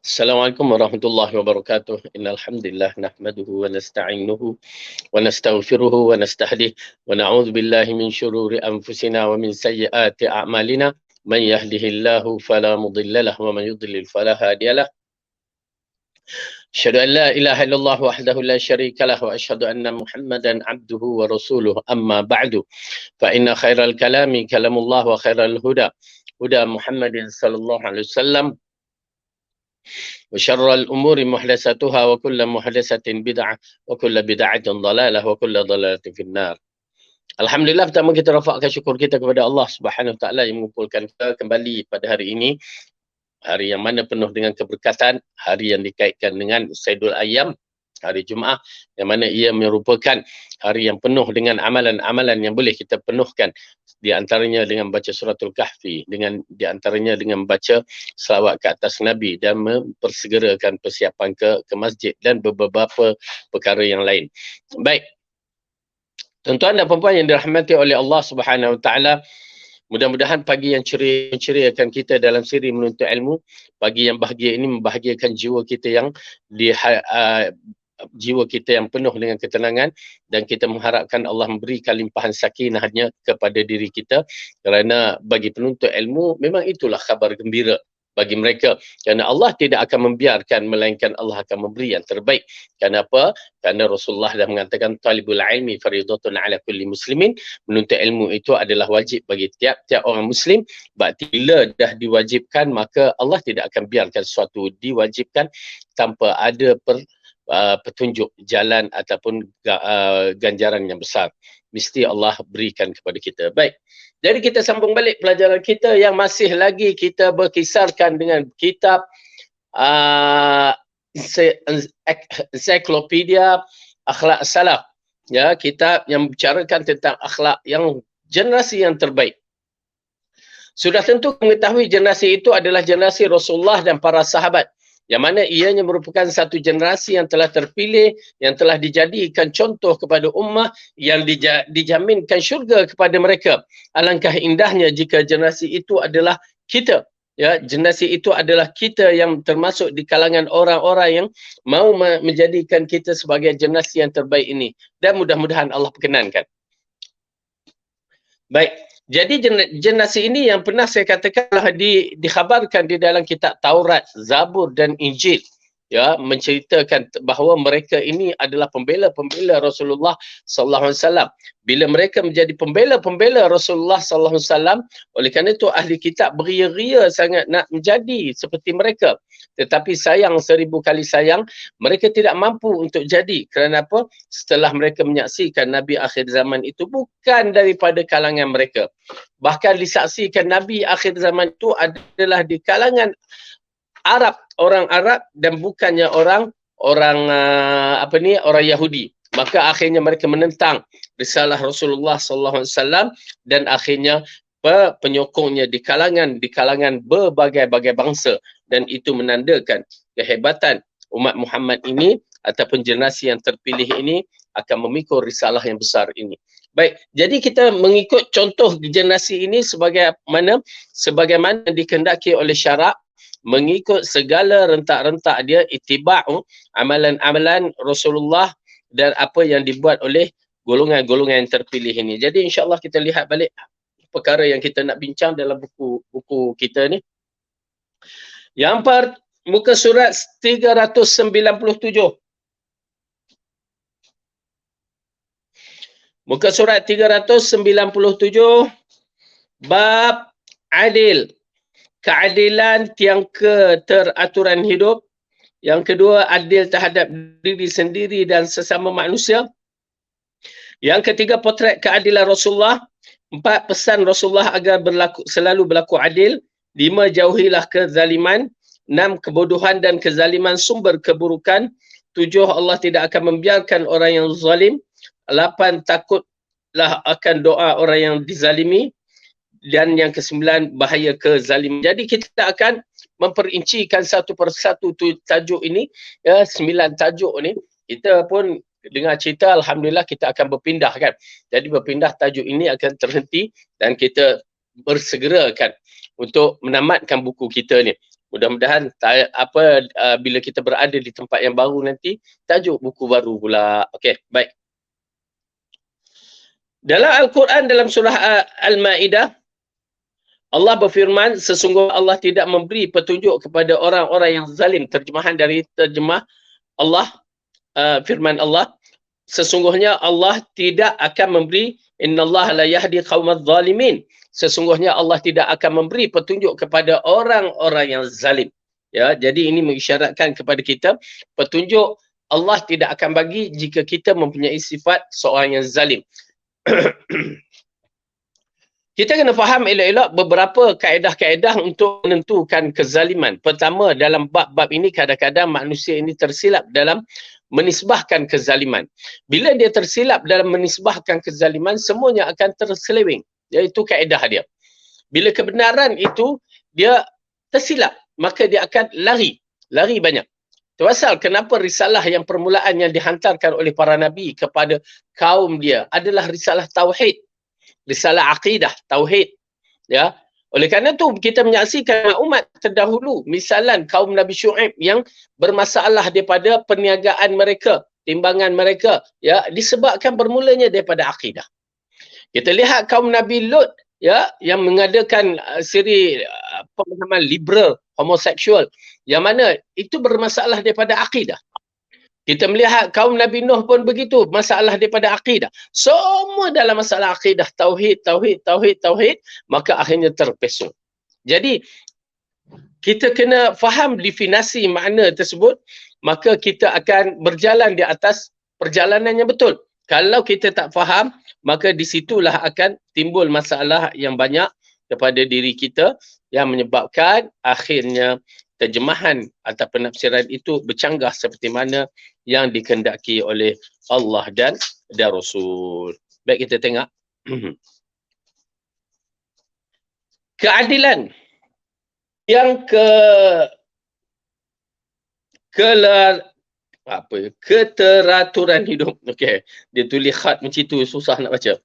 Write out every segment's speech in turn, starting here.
Assalamualaikum warahmatullahi wabarakatuh. Innal hamdalillah nahmaduhu wa nasta'inuhu wa nastaghfiruhu wa nastahdihi wa na'udzu billahi min shururi anfusina wa min sayyiati a'malina. Man yahdihillahu fala mudilla lahu wa man yudlil fala hadiya lahu. Asyhadu an la ilaha illallah wahdahu la syarika lahu wa asyhadu anna Muhammadan abduhu wa rasuluhu. Amma ba'du. Fa inna khairal kalami kalamullah wa khairal huda huda Muhammadin sallallahu alaihi wasallam. وشر الأمور محدثاتها وكل محدثة بدعة وكل بدعة ضلالة وكل ضلالة في النار. Alhamdulillah, pertama kita rafakkan syukur kita kepada Allah Subhanahu Wa Taala yang mengumpulkan kita kembali pada hari ini, hari yang mana penuh dengan keberkatan, hari yang dikaitkan dengan Saidul Ayyam, hari Jumaat, yang mana ia merupakan hari yang penuh dengan amalan-amalan yang boleh kita penuhkan, di antaranya dengan baca suratul kahfi, di antaranya dengan baca selawat ke atas Nabi dan mempersegerakan persiapan ke masjid dan beberapa perkara yang lain. Baik, tuan-tuan dan puan-puan yang dirahmati oleh Allah Subhanahu Wa Taala, mudah-mudahan pagi yang ceria akan kita dalam siri menuntut ilmu, pagi yang bahagia ini membahagiakan jiwa kita yang jiwa kita yang penuh dengan ketenangan, dan kita mengharapkan Allah memberikan limpahan sakinahnya kepada diri kita, kerana bagi penuntut ilmu memang itulah khabar gembira bagi mereka, kerana Allah tidak akan membiarkan, melainkan Allah akan memberi yang terbaik. Kenapa? Kerana Rasulullah dah mengatakan talibul ilmi faridatun ala kulli muslimin, menuntut ilmu itu adalah wajib bagi tiap-tiap orang muslim. Bila dah diwajibkan, maka Allah tidak akan biarkan sesuatu diwajibkan tanpa ada petunjuk jalan ataupun ganjaran yang besar. Mesti Allah berikan kepada kita. Baik, jadi kita sambung balik pelajaran kita yang masih lagi kita berkisarkan dengan kitab ensiklopedia akhlak salaf, ya, kitab yang membicarakan tentang akhlak yang generasi yang terbaik. Sudah tentu mengetahui generasi itu adalah generasi Rasulullah dan para sahabat, yang mana ianya merupakan satu generasi yang telah terpilih, yang telah dijadikan contoh kepada ummah, yang dijaminkan syurga kepada mereka. Alangkah indahnya jika generasi itu adalah kita. Ya, generasi itu adalah kita yang termasuk di kalangan orang-orang yang mau menjadikan kita sebagai generasi yang terbaik ini. Dan mudah-mudahan Allah perkenankan. Baik, jadi generasi ini yang pernah saya katakan dikhabarkan di dalam kitab Taurat, Zabur dan Injil, ya, menceritakan bahawa mereka ini adalah pembela-pembela Rasulullah sallallahu alaihi wasallam. Bila mereka menjadi pembela-pembela Rasulullah sallallahu alaihi wasallam, oleh kerana itu ahli kitab beria-ria sangat nak menjadi seperti mereka. Tetapi sayang, 1000 kali sayang, mereka tidak mampu untuk jadi. Kerana apa? Setelah mereka menyaksikan Nabi akhir zaman itu bukan daripada kalangan mereka. Bahkan disaksikan Nabi akhir zaman itu adalah di kalangan Arab, orang Arab, dan bukannya orang Yahudi. Maka akhirnya mereka menentang risalah Rasulullah sallallahu alaihi wasallam, dan akhirnya penyokongnya di kalangan berbagai-bagai bangsa, dan itu menandakan kehebatan umat Muhammad ini ataupun generasi yang terpilih ini akan memikul risalah yang besar ini. Baik, jadi kita mengikut contoh generasi ini sebagaimana dikehendaki oleh syarak, mengikut segala rentak-rentak dia, itiba'u amalan-amalan Rasulullah dan apa yang dibuat oleh golongan-golongan yang terpilih ini. Jadi insya-Allah kita lihat balik perkara yang kita nak bincang dalam buku kita ni. Yang muka surat 397. Muka surat 397, bab adil, keadilan tiang keteraturan hidup. Yang kedua, adil terhadap diri sendiri dan sesama manusia. Yang ketiga, potret keadilan Rasulullah. 4, pesan Rasulullah agar selalu berlaku adil. 5, jauhilah kezaliman. 6, kebodohan dan kezaliman sumber keburukan. 7, Allah tidak akan membiarkan orang yang zalim. 8, takutlah akan doa orang yang dizalimi. Dan yang ke-9, bahaya kezaliman. Jadi kita akan memperincikan satu persatu tajuk ini, ya, 9 tajuk ni. Kita pun dengar cerita, alhamdulillah kita akan berpindah kan. Jadi berpindah, tajuk ini akan terhenti dan kita bersegerakan untuk menamatkan buku kita ni. Mudah-mudahan bila kita berada di tempat yang baru nanti, tajuk buku baru pula. Okey, baik. Dalam Al-Quran dalam surah Al-Maidah, Allah berfirman, sesungguhnya Allah tidak memberi petunjuk kepada orang-orang yang zalim. Terjemahan dari terjemah Allah, firman Allah, sesungguhnya Allah tidak akan memberi, innallaha la yahdi qaumadz zalimin. Sesungguhnya Allah tidak akan memberi petunjuk kepada orang-orang yang zalim. Ya, jadi ini mengisyaratkan kepada kita petunjuk Allah tidak akan bagi jika kita mempunyai sifat seorang yang zalim. Kita kena faham elok-elok beberapa kaedah-kaedah untuk menentukan kezaliman. Pertama, dalam bab-bab ini kadang-kadang manusia ini tersilap dalam menisbahkan kezaliman. Bila dia tersilap dalam menisbahkan kezaliman, semuanya akan terseleweng. Iaitu kaedah dia. Bila kebenaran itu dia tersilap, maka dia akan lari banyak. Itu pasal kenapa risalah yang permulaan yang dihantarkan oleh para nabi kepada kaum dia adalah risalah tauhid. Risalah akidah, tauhid. Ya. Oleh kerana itu kita menyaksikan umat terdahulu, misalan kaum Nabi Syuaib yang bermasalah daripada perniagaan mereka, timbangan mereka, ya, disebabkan bermulanya daripada akidah. Kita lihat kaum Nabi Lut, ya, yang mengadakan siri pemahaman liberal, homoseksual, yang mana itu bermasalah daripada akidah. Kita melihat kaum Nabi Nuh pun begitu, masalah daripada akidah. Semua dalam masalah akidah, tauhid, maka akhirnya terpesong. Jadi, kita kena faham definisi makna tersebut, maka kita akan berjalan di atas perjalanan yang betul. Kalau kita tak faham, maka di situlah akan timbul masalah yang banyak kepada diri kita yang menyebabkan akhirnya terjemahan atau penafsiran itu bercanggah seperti mana yang dikehendaki oleh Allah dan Rasul. Baik, kita tengok. Keadilan yang keteraturan hidup. Okey, dia tulis khat macam tu, susah nak baca.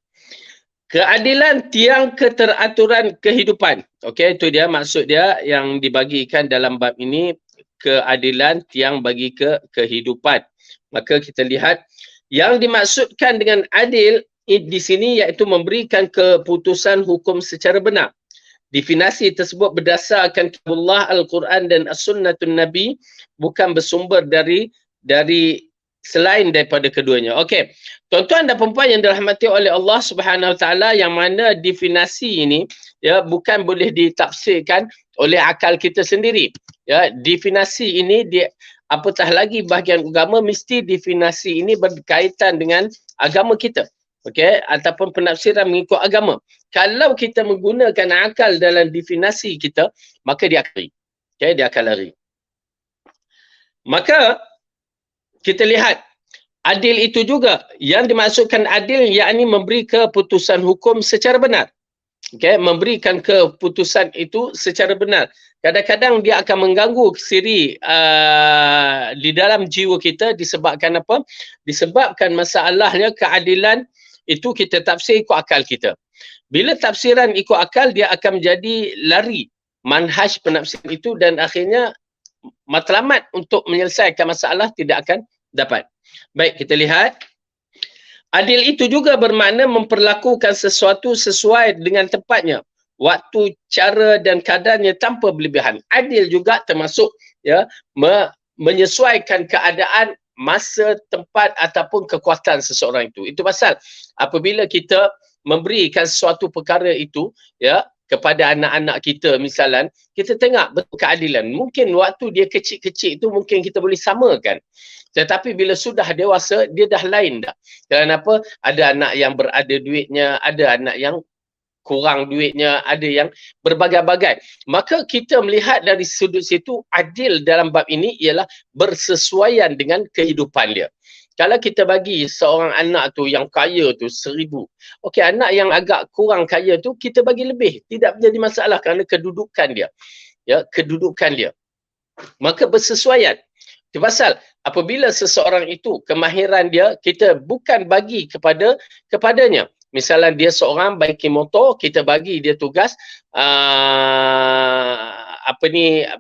Keadilan tiang keteraturan kehidupan. Okey, itu dia maksud dia yang dibagikan dalam bab ini, keadilan tiang bagi kehidupan. Maka kita lihat yang dimaksudkan dengan adil di sini iaitu memberikan keputusan hukum secara benar. Definisi tersebut berdasarkan kitabullah, Al-Quran dan As-Sunnatun Nabi, bukan bersumber dari selain daripada keduanya. Okey. Tuan-tuan dan puan-puan yang dirahmati oleh Allah Subhanahu Wa Taala, yang mana definisi ini ya bukan boleh ditafsirkan oleh akal kita sendiri. Ya, definisi ini apatah lagi bahagian agama, mesti definisi ini berkaitan dengan agama kita. Okey, ataupun penafsiran mengikut agama. Kalau kita menggunakan akal dalam definisi kita, maka dia akan lari. Okey, dia akan lari. Maka kita lihat adil itu juga yang dimaksudkan adil, yakni memberi keputusan hukum secara benar. Okey, memberikan keputusan itu secara benar. Kadang-kadang dia akan mengganggu siri di dalam jiwa kita disebabkan apa? Disebabkan masalahnya keadilan itu kita tafsir ikut akal kita. Bila tafsiran ikut akal, dia akan menjadi lari manhaj penafsiran itu dan akhirnya matlamat untuk menyelesaikan masalah tidak akan dapat. Baik, kita lihat. Adil itu juga bermakna memperlakukan sesuatu sesuai dengan tempatnya, waktu, cara dan kadarnya tanpa berlebihan. Adil juga termasuk ya menyesuaikan keadaan, masa, tempat ataupun kekuatan seseorang itu. Itu pasal apabila kita memberikan sesuatu perkara itu ya kepada anak-anak kita misalan, kita tengok betul keadilan. Mungkin waktu dia kecil-kecil itu mungkin kita boleh samakan. Tetapi bila sudah dewasa, dia dah lain dah. Kenapa? Ada anak yang berada duitnya, ada anak yang kurang duitnya, ada yang berbagai-bagai. Maka kita melihat dari sudut situ, adil dalam bab ini ialah bersesuaian dengan kehidupan dia. Kalau kita bagi seorang anak tu yang kaya tu 1,000. Okey, anak yang agak kurang kaya tu kita bagi lebih. Tidak menjadi masalah kerana kedudukan dia. Ya, kedudukan dia. Maka bersesuaian. Itu pasal apabila seseorang itu kemahiran dia, kita bukan bagi kepadanya. Misalnya dia seorang baiki motor, kita bagi dia tugas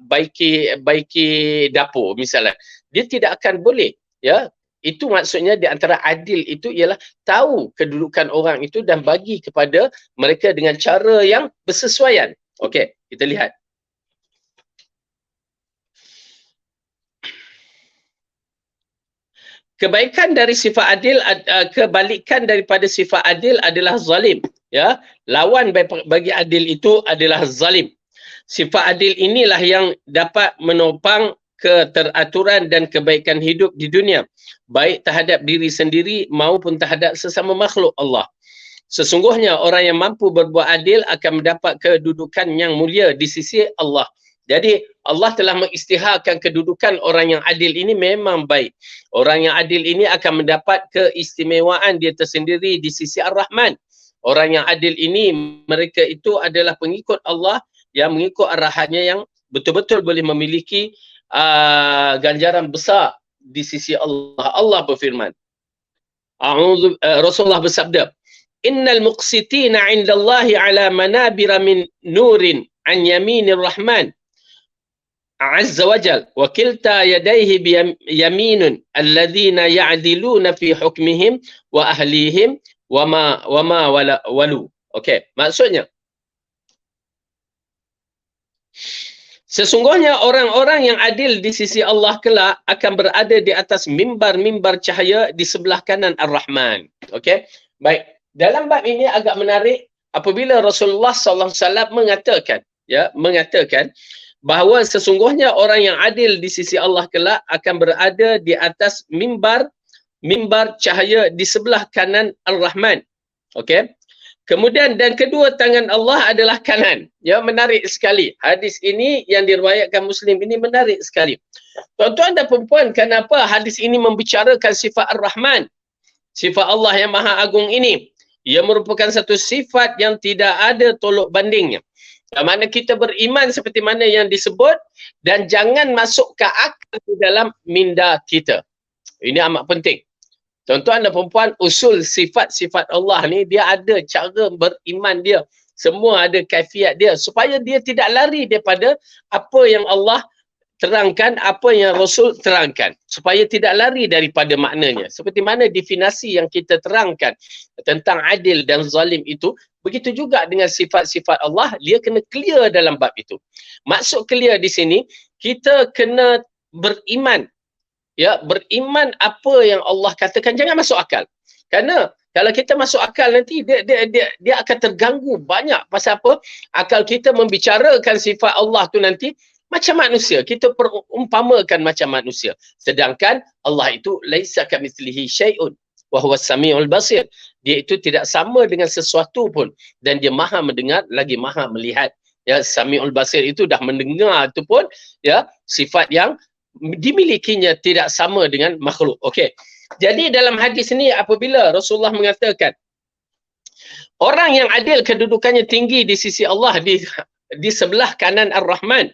baiki dapur misalnya, dia tidak akan boleh, ya. Itu maksudnya di antara adil itu ialah tahu kedudukan orang itu dan bagi kepada mereka dengan cara yang bersesuaian. Okey, kita lihat. Kebaikan dari sifat adil, kebalikan daripada sifat adil adalah zalim, ya. Lawan bagi adil itu adalah zalim. Sifat adil inilah yang dapat menopang keteraturan dan kebaikan hidup di dunia, baik terhadap diri sendiri maupun terhadap sesama makhluk Allah. Sesungguhnya orang yang mampu berbuat adil akan mendapat kedudukan yang mulia di sisi Allah. Jadi Allah telah mengisytiharkan kedudukan orang yang adil ini memang baik. Orang yang adil ini akan mendapat keistimewaan dia tersendiri di sisi Ar-Rahman. Orang yang adil ini, mereka itu adalah pengikut Allah yang mengikut arahannya, yang betul-betul boleh memiliki ganjaran besar di sisi Allah. Allah berfirman, Rasulullah bersabda, innal muqsitina 'indallahi 'ala manabira min nurin an yaminir rahman azza wajal wa kilta yadayhi biyaminun alladhina ya'diluna fi hukmihim wa ahlihim wa ma walu. Okey, maksudnya sesungguhnya orang-orang yang adil di sisi Allah kelak akan berada di atas mimbar-mimbar cahaya di sebelah kanan Ar-Rahman. Okey. Baik. Dalam bab ini agak menarik apabila Rasulullah SAW mengatakan bahawa sesungguhnya orang yang adil di sisi Allah kelak akan berada di atas mimbar cahaya di sebelah kanan Ar-Rahman. Okey. Kemudian dan kedua tangan Allah adalah kanan. Ya, menarik sekali. Hadis ini yang diriwayatkan Muslim ini menarik sekali. Tuan-tuan dan puan-puan, kenapa hadis ini membicarakan sifat Ar-Rahman? Sifat Allah yang Maha Agung ini. Ia merupakan satu sifat yang tidak ada tolok bandingnya. Mana kita beriman seperti mana yang disebut dan jangan masuk ke akal di dalam minda kita. Ini amat penting. Tuan-tuan dan perempuan, usul sifat-sifat Allah ni dia ada cara beriman dia. Semua ada kaifiat dia supaya dia tidak lari daripada apa yang Allah terangkan, apa yang Rasul terangkan. Supaya tidak lari daripada maknanya. Seperti mana definisi yang kita terangkan tentang adil dan zalim itu, begitu juga dengan sifat-sifat Allah, dia kena clear dalam bab itu. Maksud clear di sini, kita kena beriman. Ya, beriman apa yang Allah katakan, jangan masuk akal. Kerana kalau kita masuk akal nanti dia akan terganggu banyak. Pasal apa? Akal kita membicarakan sifat Allah tu nanti macam manusia. Kita perumpamakan macam manusia. Sedangkan Allah itu laisa kamitslihi syai'un wa huwas samiul basir. Dia itu tidak sama dengan sesuatu pun dan dia Maha mendengar lagi Maha melihat. Ya, Samiul Basir itu dah mendengar itu pun ya sifat yang dimilikinya tidak sama dengan makhluk. Okey. Jadi dalam hadis ini apabila Rasulullah mengatakan orang yang adil kedudukannya tinggi di sisi Allah di sebelah kanan Ar-Rahman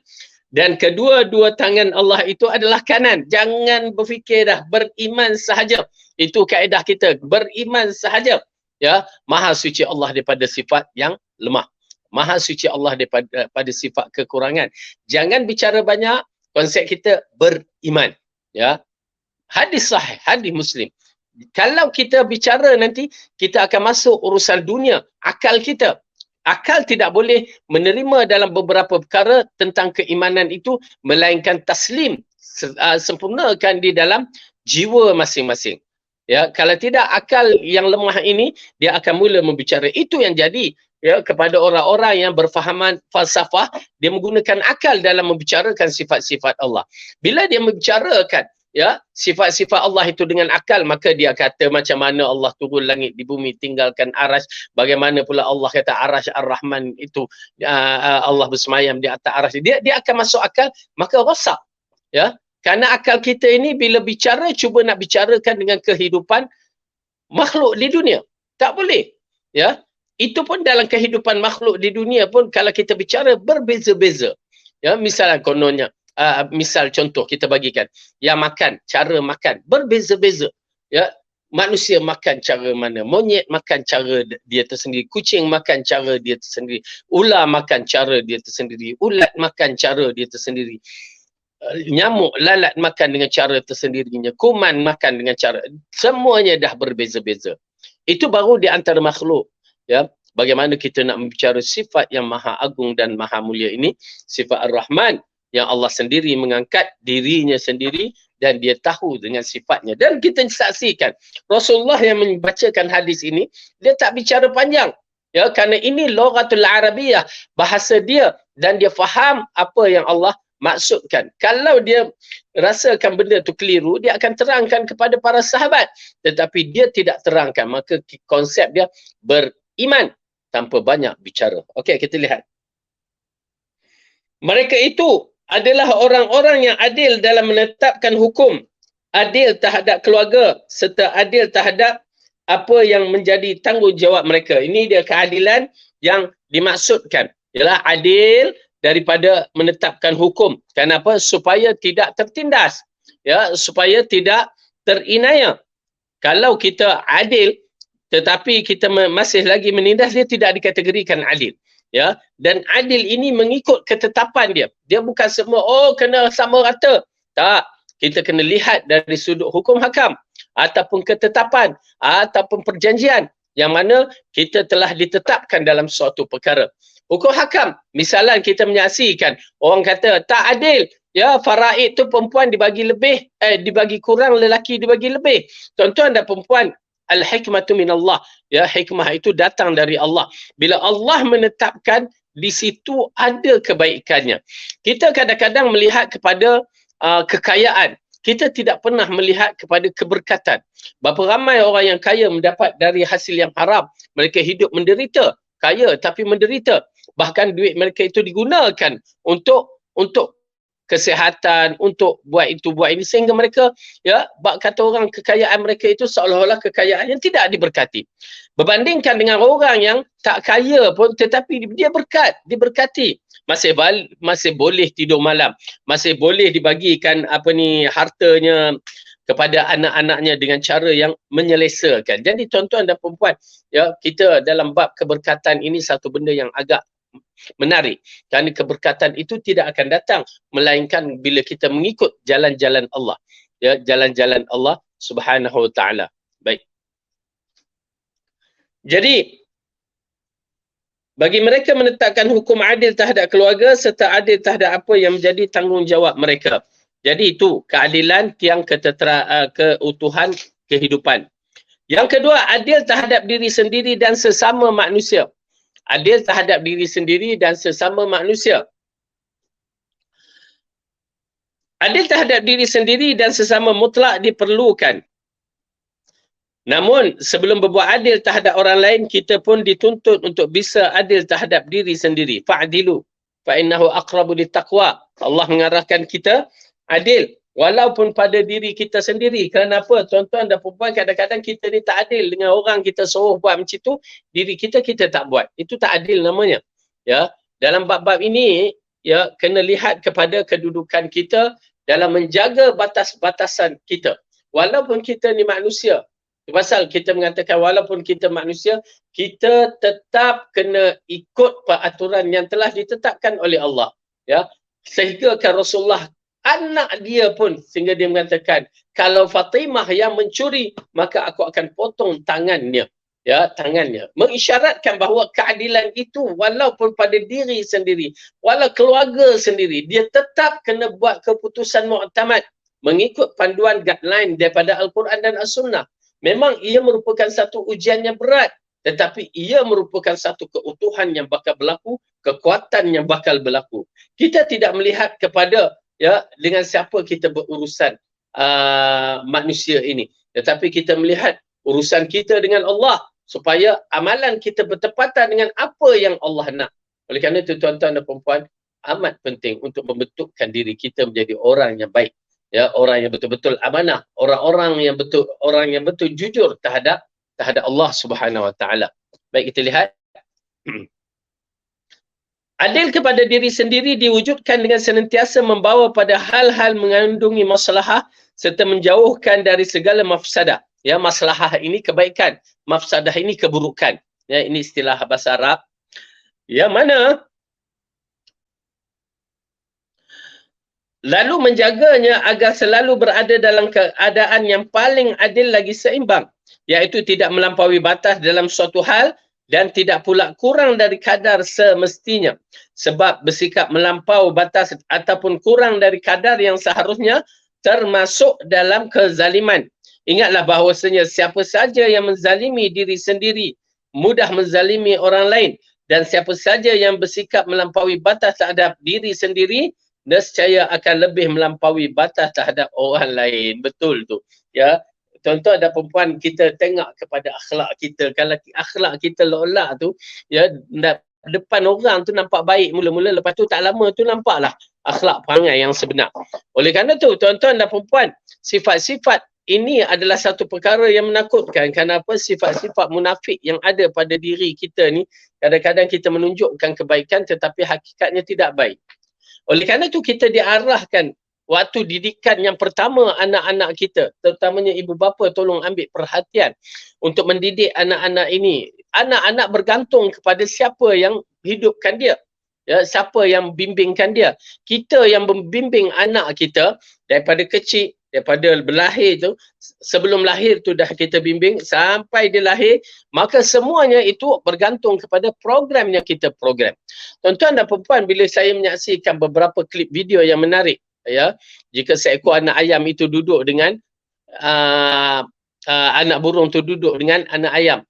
dan kedua-dua tangan Allah itu adalah kanan. Jangan berfikir dah, beriman sahaja. Itu kaedah kita, beriman sahaja. Ya, Maha suci Allah daripada sifat yang lemah. Maha suci Allah daripada sifat kekurangan. Jangan bicara banyak. Konsep kita beriman, ya. Hadis sahih, hadis Muslim. Kalau kita bicara nanti kita akan masuk urusan dunia, akal kita. Akal tidak boleh menerima dalam beberapa perkara tentang keimanan itu melainkan taslim, sempurnakan di dalam jiwa masing-masing. Ya, kalau tidak akal yang lemah ini dia akan mula membicara. Itu yang jadi ya kepada orang-orang yang berfahaman falsafah, dia menggunakan akal dalam membicarakan sifat-sifat Allah. Bila dia membicarakan ya sifat-sifat Allah itu dengan akal, maka dia kata macam mana Allah turun langit di bumi tinggalkan arasy, bagaimana pula Allah kata arasy Ar-Rahman itu Allah bersemayam di atas arasy. Dia akan masuk akal, maka rosak. Ya, kerana akal kita ini bila bicara cuba nak bicarakan dengan kehidupan makhluk di dunia. Tak boleh. Ya. Itu pun dalam kehidupan makhluk di dunia pun kalau kita bicara berbeza-beza. Ya, misalnya kononnya, misal contoh kita bagikan, yang makan, cara makan berbeza-beza. Ya, manusia makan cara mana, monyet makan cara dia tersendiri, kucing makan cara dia tersendiri, ular makan cara dia tersendiri, ulat makan cara dia tersendiri, nyamuk lalat makan dengan cara tersendirinya, kuman makan dengan cara, semuanya dah berbeza-beza. Itu baru di antara makhluk. Ya, bagaimana kita nak membicara sifat yang maha agung dan maha mulia ini, sifat Ar-Rahman, yang Allah sendiri mengangkat dirinya sendiri dan dia tahu dengan sifatnya. Dan kita saksikan Rasulullah yang membacakan hadis ini, dia tak bicara panjang. Ya, kerana ini lughatul Arabiyah, bahasa dia, dan dia faham apa yang Allah maksudkan. Kalau dia rasakan benda tu keliru, dia akan terangkan kepada para sahabat. Tetapi dia tidak terangkan, maka konsep dia beriman tanpa banyak bicara. Okey, kita lihat. Mereka itu adalah orang-orang yang adil dalam menetapkan hukum, adil terhadap keluarga, serta adil terhadap apa yang menjadi tanggungjawab mereka. Ini dia keadilan yang dimaksudkan. Ialah adil daripada menetapkan hukum. Kenapa? Supaya tidak tertindas. Ya, supaya tidak terinaya. Kalau kita adil tetapi kita masih lagi menindas, dia tidak dikategorikan adil. Ya, dan adil ini mengikut ketetapan dia. Dia bukan semua kena sama rata. Tak, kita kena lihat dari sudut hukum hakam ataupun ketetapan ataupun perjanjian yang mana kita telah ditetapkan dalam suatu perkara. Hukum hakam, misalnya kita menyaksikan orang kata tak adil, ya, faraid tu perempuan dibagi lebih, dibagi kurang, lelaki dibagi lebih. Tuan-tuan dan perempuan, al-hikmatu minallah. Ya, hikmah itu datang dari Allah. Bila Allah menetapkan, di situ ada kebaikannya. Kita kadang-kadang melihat kepada kekayaan. Kita tidak pernah melihat kepada keberkatan. Berapa ramai orang yang kaya mendapat dari hasil yang haram. Mereka hidup menderita. Kaya tapi menderita. Bahkan duit mereka itu digunakan untuk kesihatan, untuk buat itu, buat ini, sehingga mereka, ya, kata orang kekayaan mereka itu seolah-olah kekayaan yang tidak diberkati. Berbandingkan dengan orang yang tak kaya pun tetapi dia diberkati. Masih boleh tidur malam, masih boleh dibagikan hartanya kepada anak-anaknya dengan cara yang menyelesakan. Jadi tuan-tuan dan perempuan, ya, kita dalam bab keberkatan ini satu benda yang agak menarik. Kerana keberkatan itu tidak akan datang melainkan bila kita mengikut jalan-jalan Allah. Ya, jalan-jalan Allah Subhanahu wa taala. Baik. Jadi bagi mereka menetapkan hukum adil terhadap keluarga serta adil terhadap apa yang menjadi tanggungjawab mereka. Jadi itu keadilan tiang keutuhan kehidupan. Yang kedua, adil terhadap diri sendiri dan sesama manusia. Adil terhadap diri sendiri dan sesama manusia. Adil terhadap diri sendiri dan sesama mutlak diperlukan. Namun sebelum berbuat adil terhadap orang lain, kita pun dituntut untuk bisa adil terhadap diri sendiri. Fa'dilu fa innahu aqrabu littaqwa. Allah mengarahkan kita adil walaupun pada diri kita sendiri. Kenapa? Tuan-tuan dan perempuan, kadang-kadang kita ni tak adil dengan orang, kita suruh buat macam tu, diri kita tak buat. Itu tak adil namanya. Ya, dalam bab-bab ini, ya, kena lihat kepada kedudukan kita dalam menjaga batas-batasan kita. Walaupun kita ni manusia. Pasal kita mengatakan walaupun kita manusia, kita tetap kena ikut peraturan yang telah ditetapkan oleh Allah. Ya, sehingga kan Rasulullah, anak dia pun, sehingga dia mengatakan, kalau Fatimah yang mencuri, maka aku akan potong tangannya. Ya, tangannya. Mengisyaratkan bahawa keadilan itu walaupun pada diri sendiri, walau keluarga sendiri, dia tetap kena buat keputusan mu'tamad mengikut panduan guideline daripada Al-Quran dan As-Sunnah. Memang ia merupakan satu ujian yang berat, tetapi ia merupakan satu keutuhan yang bakal berlaku, kekuatan yang bakal berlaku. Kita tidak melihat kepada, ya, dengan siapa kita berurusan manusia ini, tetapi kita melihat urusan kita dengan Allah, supaya amalan kita bertepatan dengan apa yang Allah nak. Oleh kerana itu, tuan-tuan dan perempuan, amat penting untuk membentukkan diri kita menjadi orang yang baik. Ya, orang yang betul-betul amanah, orang yang betul jujur terhadap Allah Subhanahu wa taala. Baik, kita lihat. Adil kepada diri sendiri diwujudkan dengan senantiasa membawa pada hal-hal mengandungi maslahah serta menjauhkan dari segala mafsadah. Ya, maslahah ini kebaikan, mafsadah ini keburukan. Ya, ini istilah bahasa Arab. Yang mana lalu menjaganya agar selalu berada dalam keadaan yang paling adil lagi seimbang, iaitu tidak melampaui batas dalam suatu hal dan tidak pula kurang dari kadar semestinya. Sebab bersikap melampau batas ataupun kurang dari kadar yang seharusnya termasuk dalam kezaliman. Ingatlah bahawasanya siapa saja yang menzalimi diri sendiri mudah menzalimi orang lain, dan siapa saja yang bersikap melampaui batas terhadap diri sendiri nescaya akan lebih melampaui batas terhadap orang lain. Betul tu. Ya. Tuan-tuan dan perempuan, kita tengok kepada akhlak kita. Kalau akhlak kita lolak tu, ya, depan orang tu nampak baik mula-mula, lepas tu tak lama tu nampaklah akhlak perangai yang sebenar. Oleh kerana tu, tuan-tuan dan perempuan, sifat-sifat ini adalah satu perkara yang menakutkan. Kenapa? Sifat-sifat munafik yang ada pada diri kita ni, kadang-kadang kita menunjukkan kebaikan tetapi hakikatnya tidak baik. Oleh kerana itu kita diarahkan waktu didikan yang pertama anak-anak kita, terutamanya ibu bapa, tolong ambil perhatian untuk mendidik anak-anak ini. Anak-anak bergantung kepada siapa yang hidupkan dia. Ya, siapa yang bimbingkan dia. Kita yang membimbing anak kita daripada kecil, daripada berlahir tu, sebelum lahir tu dah kita bimbing sampai dia lahir, maka semuanya itu bergantung kepada program yang kita program. Tuan-tuan dan perempuan, bila saya menyaksikan beberapa klip video yang menarik, ya, jika seekor anak ayam itu duduk dengan anak burung tu duduk dengan anak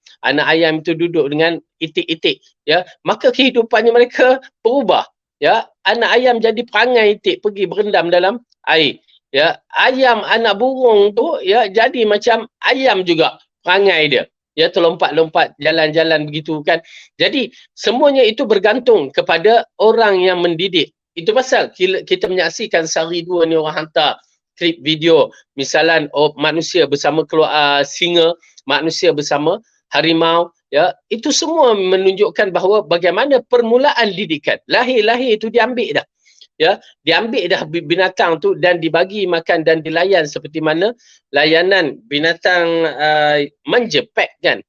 ayam itu duduk dengan itik-itik, ya, maka kehidupannya mereka berubah. Ya, anak ayam jadi perangai itik, pergi berendam dalam air. Ya, ayam anak burung tu, ya, jadi macam ayam juga perangai dia. Ya, terlompat-lompat, jalan-jalan begitu kan. Jadi semuanya itu bergantung kepada orang yang mendidik. Itu pasal kita menyaksikan sehari dua ni orang hantar klip video, misalan manusia bersama singa, manusia bersama harimau, ya, itu semua menunjukkan bahawa bagaimana permulaan didikan. Lahir-lahir itu diambil dah. Ya, diambil dah binatang tu dan dibagi makan dan dilayan seperti mana layanan binatang manja, pet kan.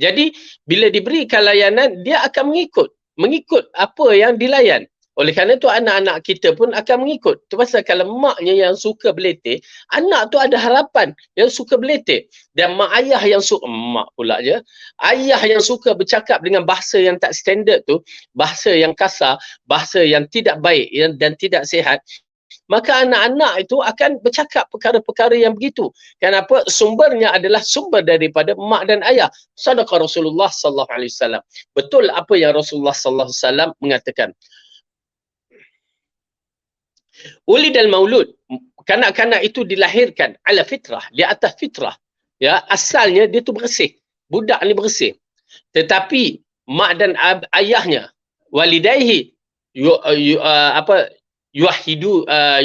Jadi bila diberikan layanan, dia akan mengikut apa yang dilayan. Oleh kerana itu anak-anak kita pun akan mengikut. Itu pasal kalau maknya yang suka beletih, anak tu ada harapan yang suka beletih. Dan mak ayah yang suka, mak pula je, ayah yang suka bercakap dengan bahasa yang tak standard tu, bahasa yang kasar, bahasa yang tidak baik dan tidak sihat, maka anak-anak itu akan bercakap perkara-perkara yang begitu. Kenapa? Sumbernya adalah sumber daripada mak dan ayah. Sadaqah Rasulullah sallallahu alaihi wasallam. Betul apa yang Rasulullah sallallahu alaihi wasallam mengatakan. Ulidal maulud, kanak-kanak itu dilahirkan ala fitrah, di atas fitrah. Ya, asalnya dia tu bersih. Budak ni bersih. Tetapi mak dan ayahnya, walidaihi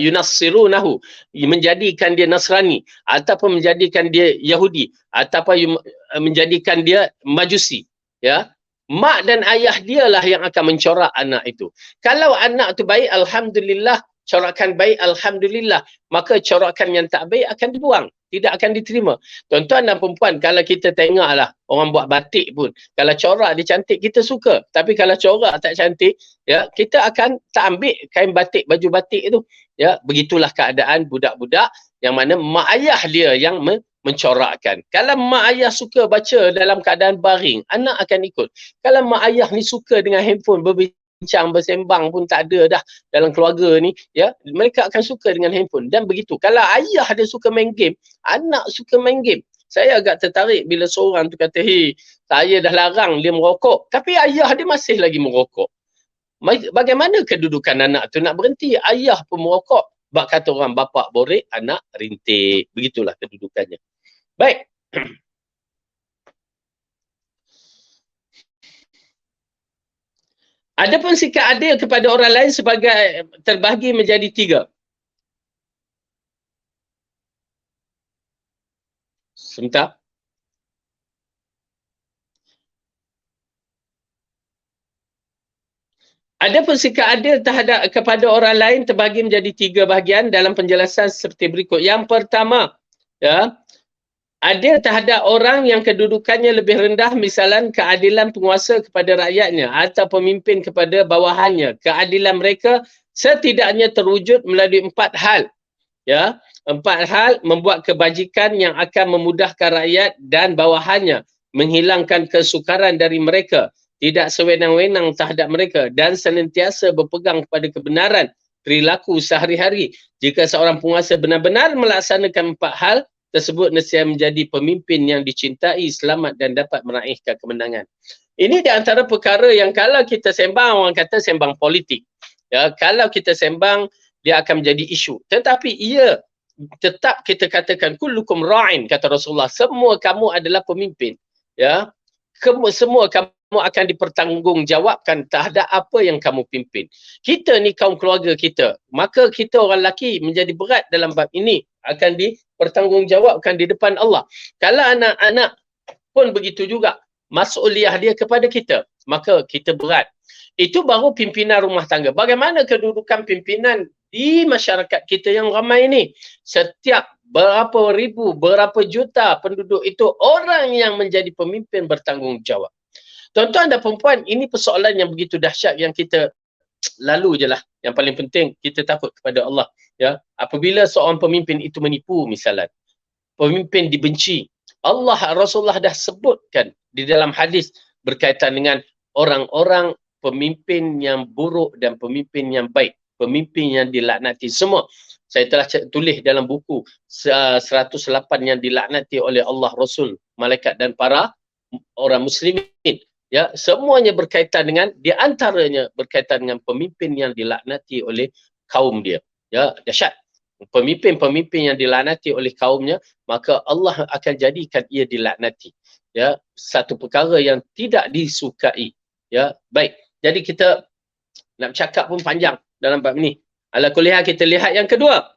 yunassirunahu, menjadikan dia Nasrani ataupun menjadikan dia Yahudi ataupun menjadikan dia Majusi, ya, mak dan ayah dialah yang akan mencorak anak itu. Kalau anak tu baik, alhamdulillah, corakan baik, alhamdulillah, maka corakan yang tak baik akan dibuang, tidak akan diterima. Tuan-tuan dan perempuan, kalau kita tengoklah orang buat batik pun, kalau corak dia cantik kita suka, tapi kalau corak tak cantik, ya, kita akan tak ambil kain batik, baju batik itu. Ya, begitulah keadaan budak-budak yang mana mak ayah dia yang mencorakkan. Kalau mak ayah suka baca dalam keadaan baring, anak akan ikut. Kalau mak ayah ni suka dengan handphone, berbincang, bersembang pun tak ada dah dalam keluarga ni, ya, mereka akan suka dengan handphone. Dan begitu, kalau ayah dia suka main game, anak suka main game. Saya agak tertarik bila seorang tu kata, "Hei, saya dah larang dia merokok," tapi ayah dia masih lagi merokok. Bagaimana kedudukan anak tu? Nak berhenti, ayah pun merokok. Bak kata orang, bapak borek, anak rintik. Begitulah kedudukannya. Baik. Adapun sikap adil kepada orang lain sebagai terbahagi menjadi 3. Sebentar. Adapun sikap adil terhadap kepada orang lain terbahagi menjadi 3 bahagian dalam penjelasan seperti berikut. Yang pertama, ya, Adil terhadap orang yang kedudukannya lebih rendah, misalnya keadilan penguasa kepada rakyatnya atau pemimpin kepada bawahannya. Keadilan mereka setidaknya terwujud melalui 4 hal. Ya, 4 hal: membuat kebajikan yang akan memudahkan rakyat dan bawahannya, menghilangkan kesukaran dari mereka, tidak sewenang-wenang terhadap mereka, dan senantiasa berpegang kepada kebenaran perilaku sehari-hari. Jika seorang penguasa benar-benar melaksanakan 4 hal tersebut, nescaya menjadi pemimpin yang dicintai, selamat dan dapat meraihkan kemenangan. Ini di antara perkara yang kalau kita sembang, orang kata sembang politik. Ya, kalau kita sembang, dia akan menjadi isu. Tetapi ia tetap kita katakan kullukum ra'in, kata Rasulullah, semua kamu adalah pemimpin. Ya, semua kamu akan dipertanggungjawabkan terhadap apa yang kamu pimpin. Kita ni kaum keluarga kita, maka kita orang lelaki menjadi berat dalam bab ini, akan dipertanggungjawabkan di depan Allah. Kalau anak-anak pun begitu juga, mas'uliyah dia kepada kita, maka kita berat. Itu baru pimpinan rumah tangga. Bagaimana kedudukan pimpinan di masyarakat kita yang ramai ini? Setiap berapa ribu, berapa juta penduduk itu, orang yang menjadi pemimpin bertanggungjawab. Tuan-tuan dan perempuan, ini persoalan yang begitu dahsyat yang kita lalu je lah. Yang paling penting, kita takut kepada Allah. Ya, apabila seorang pemimpin itu menipu misalnya, pemimpin dibenci, Allah, Rasulullah dah sebutkan di dalam hadis berkaitan dengan orang-orang pemimpin yang buruk dan pemimpin yang baik, pemimpin yang dilaknati semua. Saya telah tulis dalam buku 108 yang dilaknati oleh Allah, Rasul, malaikat dan para orang muslimin. Ya, semuanya berkaitan dengan, di antaranya berkaitan dengan pemimpin yang dilaknati oleh kaum dia. Ya, dahsyat. Pemimpin-pemimpin yang dilaknati oleh kaumnya, maka Allah akan jadikan ia dilaknati. Ya, satu perkara yang tidak disukai. Ya, baik. Jadi kita nak cakap pun panjang dalam bab ini. Ala kulli hal, kita lihat yang kedua.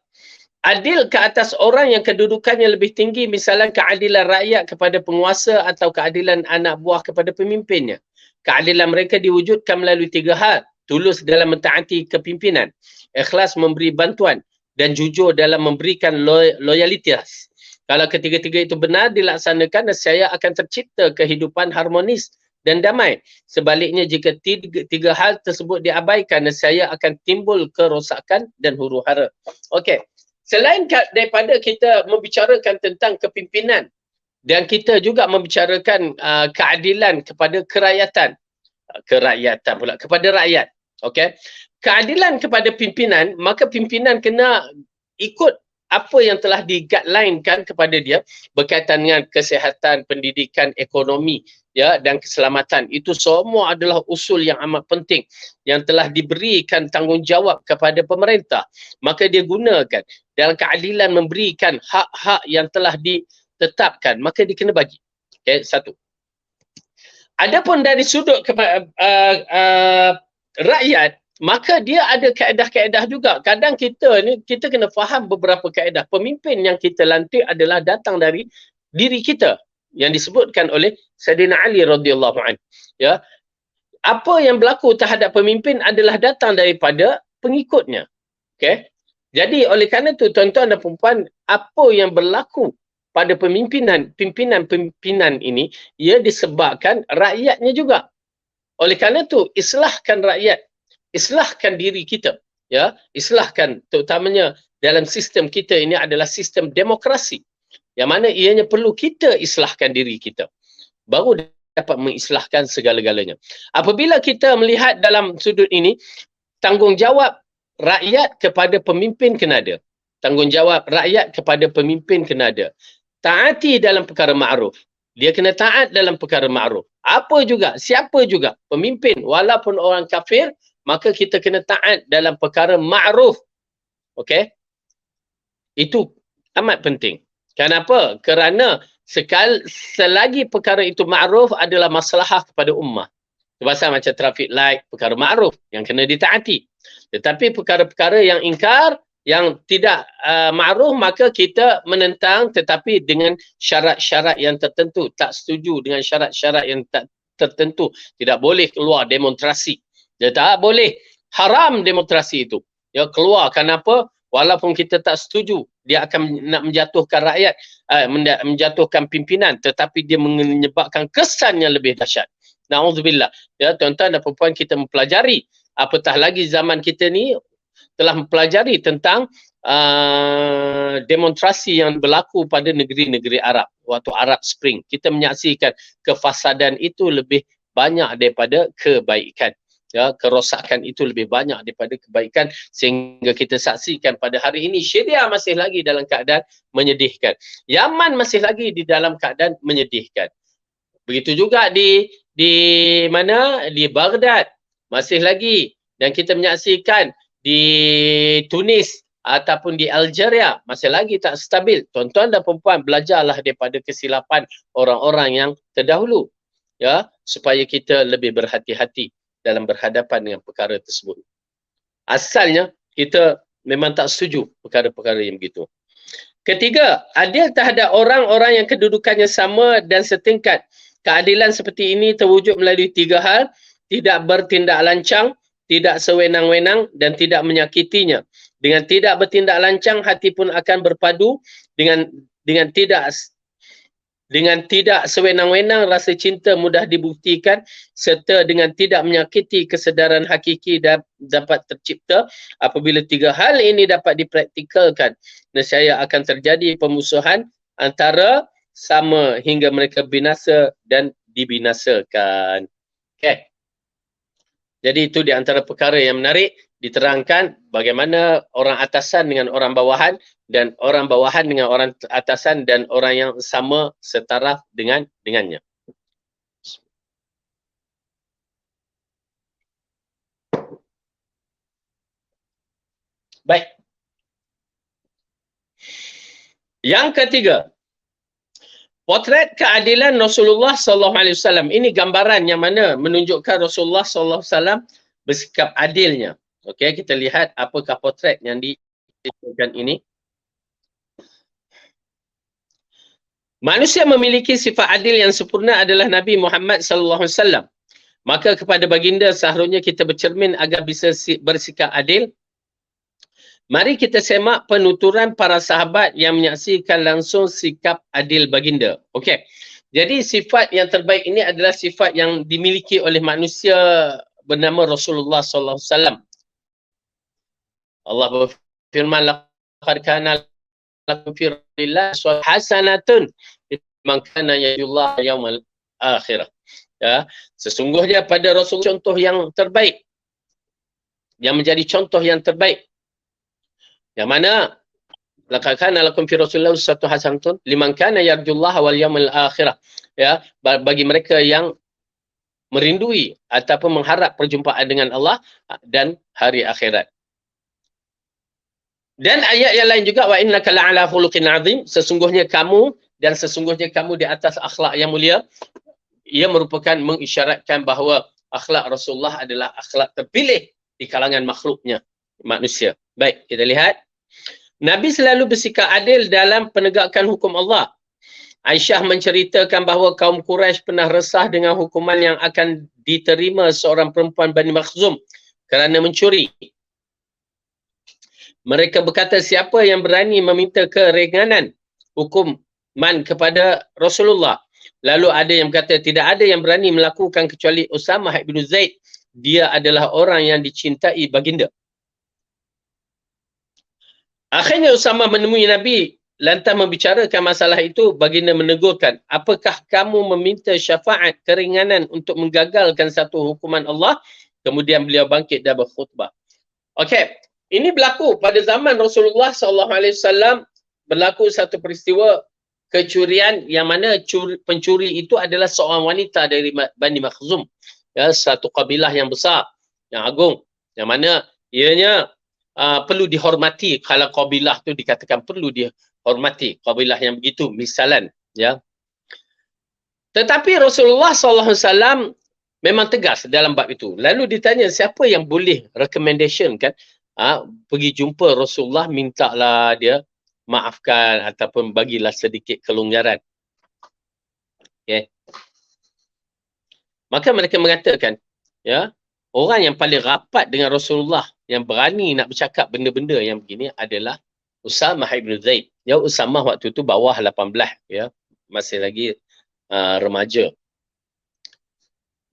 Adil ke atas orang yang kedudukannya lebih tinggi, misalnya keadilan rakyat kepada penguasa atau keadilan anak buah kepada pemimpinnya. Keadilan mereka diwujudkan melalui 3 hal. Tulus dalam mentaati kepimpinan, ikhlas memberi bantuan, dan jujur dalam memberikan loyalitas. Kalau ketiga-tiga itu benar dilaksanakan, nescaya akan tercipta kehidupan harmonis dan damai. Sebaliknya, jika tiga hal tersebut diabaikan, nescaya akan timbul kerosakan dan huru-hara. Okey. Selain daripada kita membicarakan tentang kepimpinan, dan kita juga membicarakan keadilan kepada kerakyatan pula, kepada rakyat. Okey. Keadilan kepada pimpinan, maka pimpinan kena ikut apa yang telah di-guideline-kan kepada dia berkaitan dengan kesihatan, pendidikan, ekonomi, ya, dan keselamatan. Itu semua adalah usul yang amat penting yang telah diberikan tanggungjawab kepada pemerintah. Maka dia gunakan dalam keadilan, memberikan hak-hak yang telah ditetapkan, maka dia kena bagi. Okay, satu. Adapun dari sudut rakyat, maka dia ada kaedah-kaedah juga. Kadang kita kena faham beberapa kaedah. Pemimpin yang kita lantik adalah datang dari diri kita, yang disebutkan oleh Sayyidina Ali radhiyallahu anhu. Ya. Apa yang berlaku terhadap pemimpin adalah datang daripada pengikutnya. Okey. Jadi oleh kerana itu, tuan-tuan dan puan, apa yang berlaku pada pimpinan ini, ia disebabkan rakyatnya juga. Oleh kerana itu, islahkan rakyat, islahkan diri kita, ya, islahkan, terutamanya dalam sistem kita ini adalah sistem demokrasi, yang mana ianya perlu kita islahkan diri kita, baru dapat mengislahkan segala-galanya. Apabila kita melihat dalam sudut ini, tanggungjawab rakyat kepada pemimpin kena ada. Tanggungjawab rakyat kepada pemimpin kena ada. Taati dalam perkara ma'ruf. Dia kena taat dalam perkara ma'ruf. Apa juga, siapa juga, pemimpin, walaupun orang kafir, maka kita kena taat dalam perkara ma'ruf. Okey? Itu amat penting. Kenapa? Kerana selagi perkara itu ma'ruf adalah maslahah kepada ummah. Pasal macam traffic light, perkara ma'ruf yang kena ditaati. Tetapi perkara-perkara yang ingkar, yang tidak ma'ruf, maka kita menentang, tetapi dengan syarat-syarat yang tertentu. Tak setuju dengan syarat-syarat yang tak tertentu. Tidak boleh keluar demonstrasi. Dia tak boleh. Haram demonstrasi itu. Ya, keluar. Kenapa? Walaupun kita tak setuju dia akan nak menjatuhkan rakyat, menjatuhkan pimpinan, tetapi dia menyebabkan kesan yang lebih dahsyat. Na'udzubillah. Ya, tuan-tuan dan puan-puan, kita mempelajari, apatah lagi zaman kita ni telah mempelajari tentang demonstrasi yang berlaku pada negeri-negeri Arab waktu Arab Spring. Kita menyaksikan kefasadan itu lebih banyak daripada kebaikan. Ya, kerosakan itu lebih banyak daripada kebaikan, sehingga kita saksikan pada hari ini Syria masih lagi dalam keadaan menyedihkan. Yaman masih lagi di dalam keadaan menyedihkan. Begitu juga di mana? Di Baghdad masih lagi, dan kita menyaksikan di Tunis ataupun di Algeria masih lagi tak stabil. Tuan-tuan dan puan-puan, belajarlah daripada kesilapan orang-orang yang terdahulu, ya, supaya kita lebih berhati-hati dalam berhadapan dengan perkara tersebut. Asalnya kita memang tak setuju perkara-perkara yang begitu. Ketiga, adil terhadap orang-orang yang kedudukannya sama dan setingkat. Keadilan seperti ini terwujud melalui 3 hal: tidak bertindak lancang, tidak sewenang-wenang, dan tidak menyakitinya. Dengan tidak bertindak lancang, hati pun akan berpadu dengan tidak sewenang-wenang, rasa cinta mudah dibuktikan, serta dengan tidak menyakiti, kesedaran hakiki dapat tercipta. Apabila 3 hal ini dapat dipraktikalkan, nescaya akan terjadi pemusuhan antara sama hingga mereka binasa dan dibinasakan. Okay. Jadi itu di antara perkara yang menarik, diterangkan bagaimana orang atasan dengan orang bawahan, dan orang bawahan dengan orang atasan, dan orang yang sama setara dengannya. Baik. Yang ketiga, potret keadilan Rasulullah SAW. Ini gambaran yang mana menunjukkan Rasulullah SAW bersikap adilnya. Okey, kita lihat apakah potret yang ditunjukkan ini. Manusia memiliki sifat adil yang sempurna adalah Nabi Muhammad SAW. Maka kepada baginda seharusnya kita bercermin agar bisa bersikap adil. Mari kita semak penuturan para sahabat yang menyaksikan langsung sikap adil baginda. Okey. Jadi sifat yang terbaik ini adalah sifat yang dimiliki oleh manusia bernama Rasulullah SAW. Allah berfirman, laqad kana lakum fi rasulillahi uswatun hasanatun liman kana yarjullah yaumal akhirah. Ya, sesungguhnya pada Rasul contoh yang terbaik, yang menjadi contoh yang terbaik. Yang mana laqad kana lakum fi rasulillahi uswatun hasanatun liman kana yarjullah wal yaumal akhirah. Ya, bagi mereka yang merindui ataupun mengharap perjumpaan dengan Allah dan hari akhirat. Dan ayat yang lain juga, wa innaka la'ala khuluqin azim, sesungguhnya kamu di atas akhlak yang mulia. Ia merupakan mengisyaratkan bahawa akhlak Rasulullah adalah akhlak terpilih di kalangan makhluknya, manusia. Baik, kita lihat. Nabi selalu bersikap adil dalam penegakan hukum Allah. Aisyah menceritakan bahawa kaum Quraisy pernah resah dengan hukuman yang akan diterima seorang perempuan Bani Makhzum kerana mencuri. Mereka berkata, siapa yang berani meminta keringanan hukuman kepada Rasulullah? Lalu ada yang berkata, tidak ada yang berani melakukan kecuali Usamah bin Zaid. Dia adalah orang yang dicintai baginda. Akhirnya Usamah menemui Nabi, lantas membicarakan masalah itu. Baginda menegurkan, apakah kamu meminta syafaat keringanan untuk menggagalkan satu hukuman Allah? Kemudian beliau bangkit dan berkhutbah. Okey. Ini berlaku pada zaman Rasulullah SAW, berlaku satu peristiwa kecurian yang mana pencuri itu adalah seorang wanita dari Bani Makhzum. Ya, satu kabilah yang besar, yang agung, yang mana ianya perlu dihormati. Kalau kabilah tu dikatakan perlu dihormati, kabilah yang begitu, misalan. Ya. Tetapi Rasulullah SAW memang tegas dalam bab itu. Lalu ditanya, siapa yang boleh recommendation kan? Pergi jumpa Rasulullah, mintalah dia maafkan ataupun bagilah sedikit kelonggaran. Okay. Maka mereka mengatakan, ya, orang yang paling rapat dengan Rasulullah, yang berani nak bercakap benda-benda yang begini adalah Usamah ibn Zaid. Ya, Usamah waktu tu bawah 18, ya. Masih lagi remaja.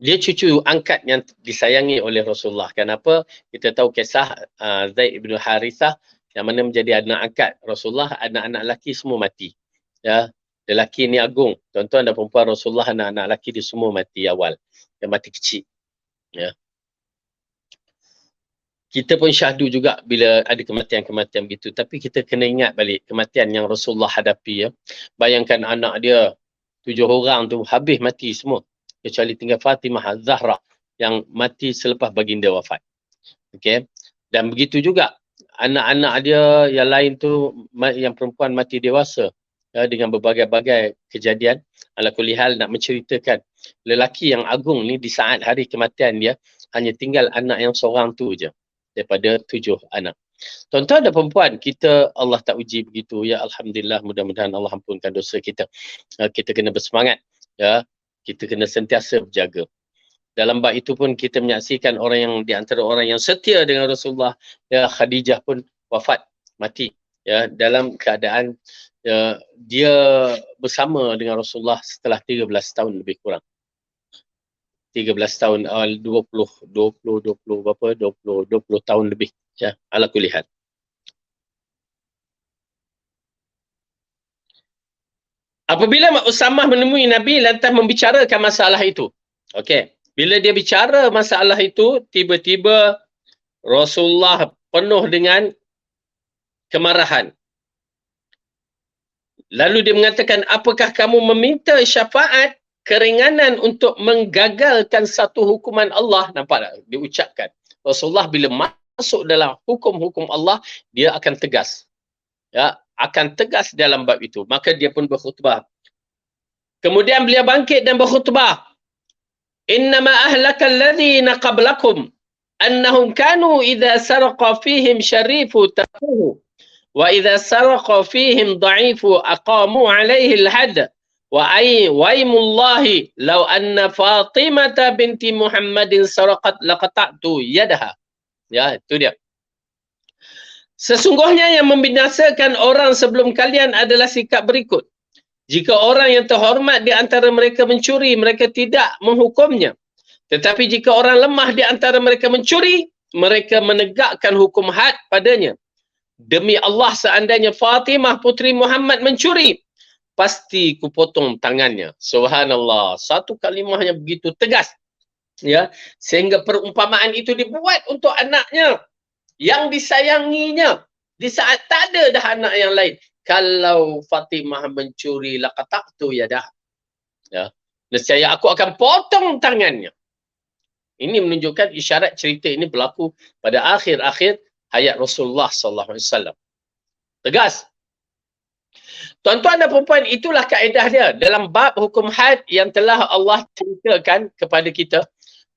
Dia cucu angkat yang disayangi oleh Rasulullah. Kenapa? Kita tahu kisah Zaid ibn Harithah yang mana menjadi anak angkat Rasulullah, anak-anak lelaki semua mati. Ya, lelaki ni agung. Tuan-tuan dan perempuan Rasulullah, anak-anak lelaki dia semua mati awal. Yang mati kecil. Ya. Kita pun syahdu juga bila ada kematian-kematian begitu. Tapi kita kena ingat balik kematian yang Rasulullah hadapi. Ya. Bayangkan anak dia 7 orang tu habis mati semua. Kecuali tinggal Fatimah Az-Zahra yang mati selepas baginda wafat. Okay. Dan begitu juga anak-anak dia yang lain tu, yang perempuan mati dewasa. Ya, dengan berbagai-bagai kejadian. Ala kulli hal nak menceritakan lelaki yang agung ni di saat hari kematian dia hanya tinggal anak yang seorang tu je daripada 7 anak. Tuan-tuan dan perempuan, kita Allah tak uji begitu. Ya, Alhamdulillah, mudah-mudahan Allah ampunkan dosa kita. Kita kena bersemangat. Ya, kita kena sentiasa berjaga. Dalam bab itu pun kita menyaksikan orang yang di antara orang yang setia dengan Rasulullah, ya, Khadijah pun wafat, mati. Ya, dalam keadaan dia bersama dengan Rasulullah setelah 13 tahun lebih kurang. 13 tahun, 20 tahun lebih. Ya, ala kulli hal. Apabila Usamah menemui Nabi lantas membicarakan masalah itu. Okey. Bila dia bicara masalah itu, tiba-tiba Rasulullah penuh dengan kemarahan. Lalu dia mengatakan, apakah kamu meminta syafaat keringanan untuk menggagalkan satu hukuman Allah? Nampak tak? Dia ucapkan. Rasulullah bila masuk dalam hukum-hukum Allah, dia akan tegas. Ya, akan tegas dalam bab itu. Maka dia pun berkhutbah. Kemudian beliau bangkit dan berkhutbah. Innama ahlakal ladzina qablakum annahum kanu idza saraqa fihim syarifu taquhu wa idza saraqa fihim dha'ifu aqamu alaihi al-hadd wa waimullahi law anna Fatimata binti Muhammadin saraqat laqata'tu yadaha. Ya, itu dia. Sesungguhnya yang membinasakan orang sebelum kalian adalah sikap berikut. Jika orang yang terhormat di antara mereka mencuri, mereka tidak menghukumnya. Tetapi jika orang lemah di antara mereka mencuri, mereka menegakkan hukum had padanya. Demi Allah, seandainya Fatimah putri Muhammad mencuri, pasti kupotong tangannya. Subhanallah. Satu kalimah yang begitu tegas. Ya, sehingga perumpamaan itu dibuat untuk anaknya yang disayanginya di saat tak ada dah anak yang lain. Kalau Fatimah mencuri, laqata'tu yadah. Ya. Nescaya aku akan potong tangannya. Ini menunjukkan isyarat cerita ini berlaku pada akhir-akhir hayat Rasulullah SAW. Tegas. Tuan-tuan dan perempuan, itulah kaedah dia dalam bab hukum had yang telah Allah ceritakan kepada kita.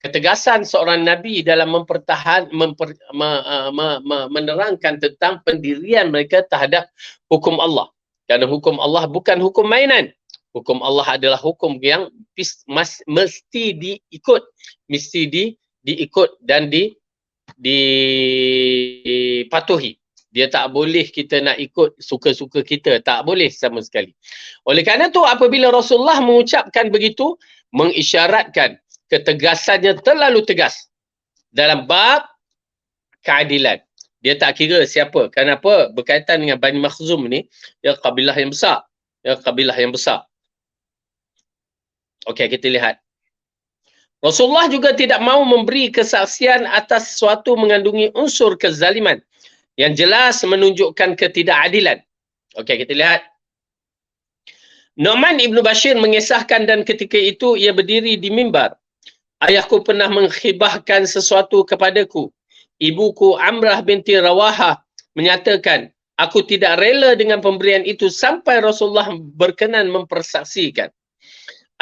Ketegasan seorang Nabi dalam menerangkan tentang pendirian mereka terhadap hukum Allah. Kerana hukum Allah bukan hukum mainan. Hukum Allah adalah hukum yang mesti diikut. Mesti diikut dan dipatuhi. Dia tak boleh kita nak ikut suka-suka kita. Tak boleh sama sekali. Oleh kerana itu, apabila Rasulullah mengucapkan begitu, mengisyaratkan ketegasannya terlalu tegas dalam bab keadilan. Dia tak kira siapa. Kenapa? Berkaitan dengan Bani Makhzum ni, ya, kabilah yang besar. Ya, kabilah yang besar. Okey, kita lihat. Rasulullah juga tidak mahu memberi kesaksian atas sesuatu mengandungi unsur kezaliman yang jelas menunjukkan ketidakadilan. Okey, kita lihat. Nu'man Ibn Bashir mengisahkan dan ketika itu ia berdiri di mimbar. Ayahku pernah menghibahkan sesuatu kepadaku. Ibuku Amrah binti Rawahah menyatakan, aku tidak rela dengan pemberian itu sampai Rasulullah berkenan mempersaksikan.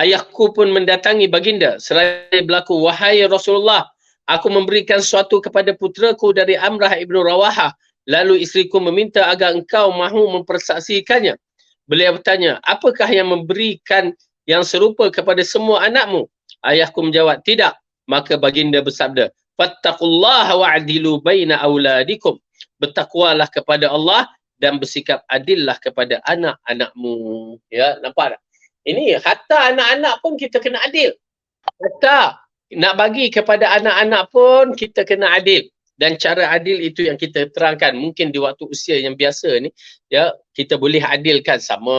Ayahku pun mendatangi baginda seraya berlaku, wahai Rasulullah, aku memberikan sesuatu kepada putraku dari Amrah ibnu Rawahah, lalu isteriku meminta agar engkau mahu mempersaksikannya. Beliau bertanya, apakah yang memberikan yang serupa kepada semua anakmu? Ayahku menjawab, tidak. Maka baginda bersabda, fattaqullaha wa'dilu baina auladikum. Bertakwalah kepada Allah dan bersikap adillah kepada anak-anakmu. Ya, nampak tak? Ini hatta anak-anak pun kita kena adil. Hatta nak bagi kepada anak-anak pun kita kena adil. Dan cara adil itu yang kita terangkan. Mungkin di waktu usia yang biasa ni, ya, kita boleh adilkan sama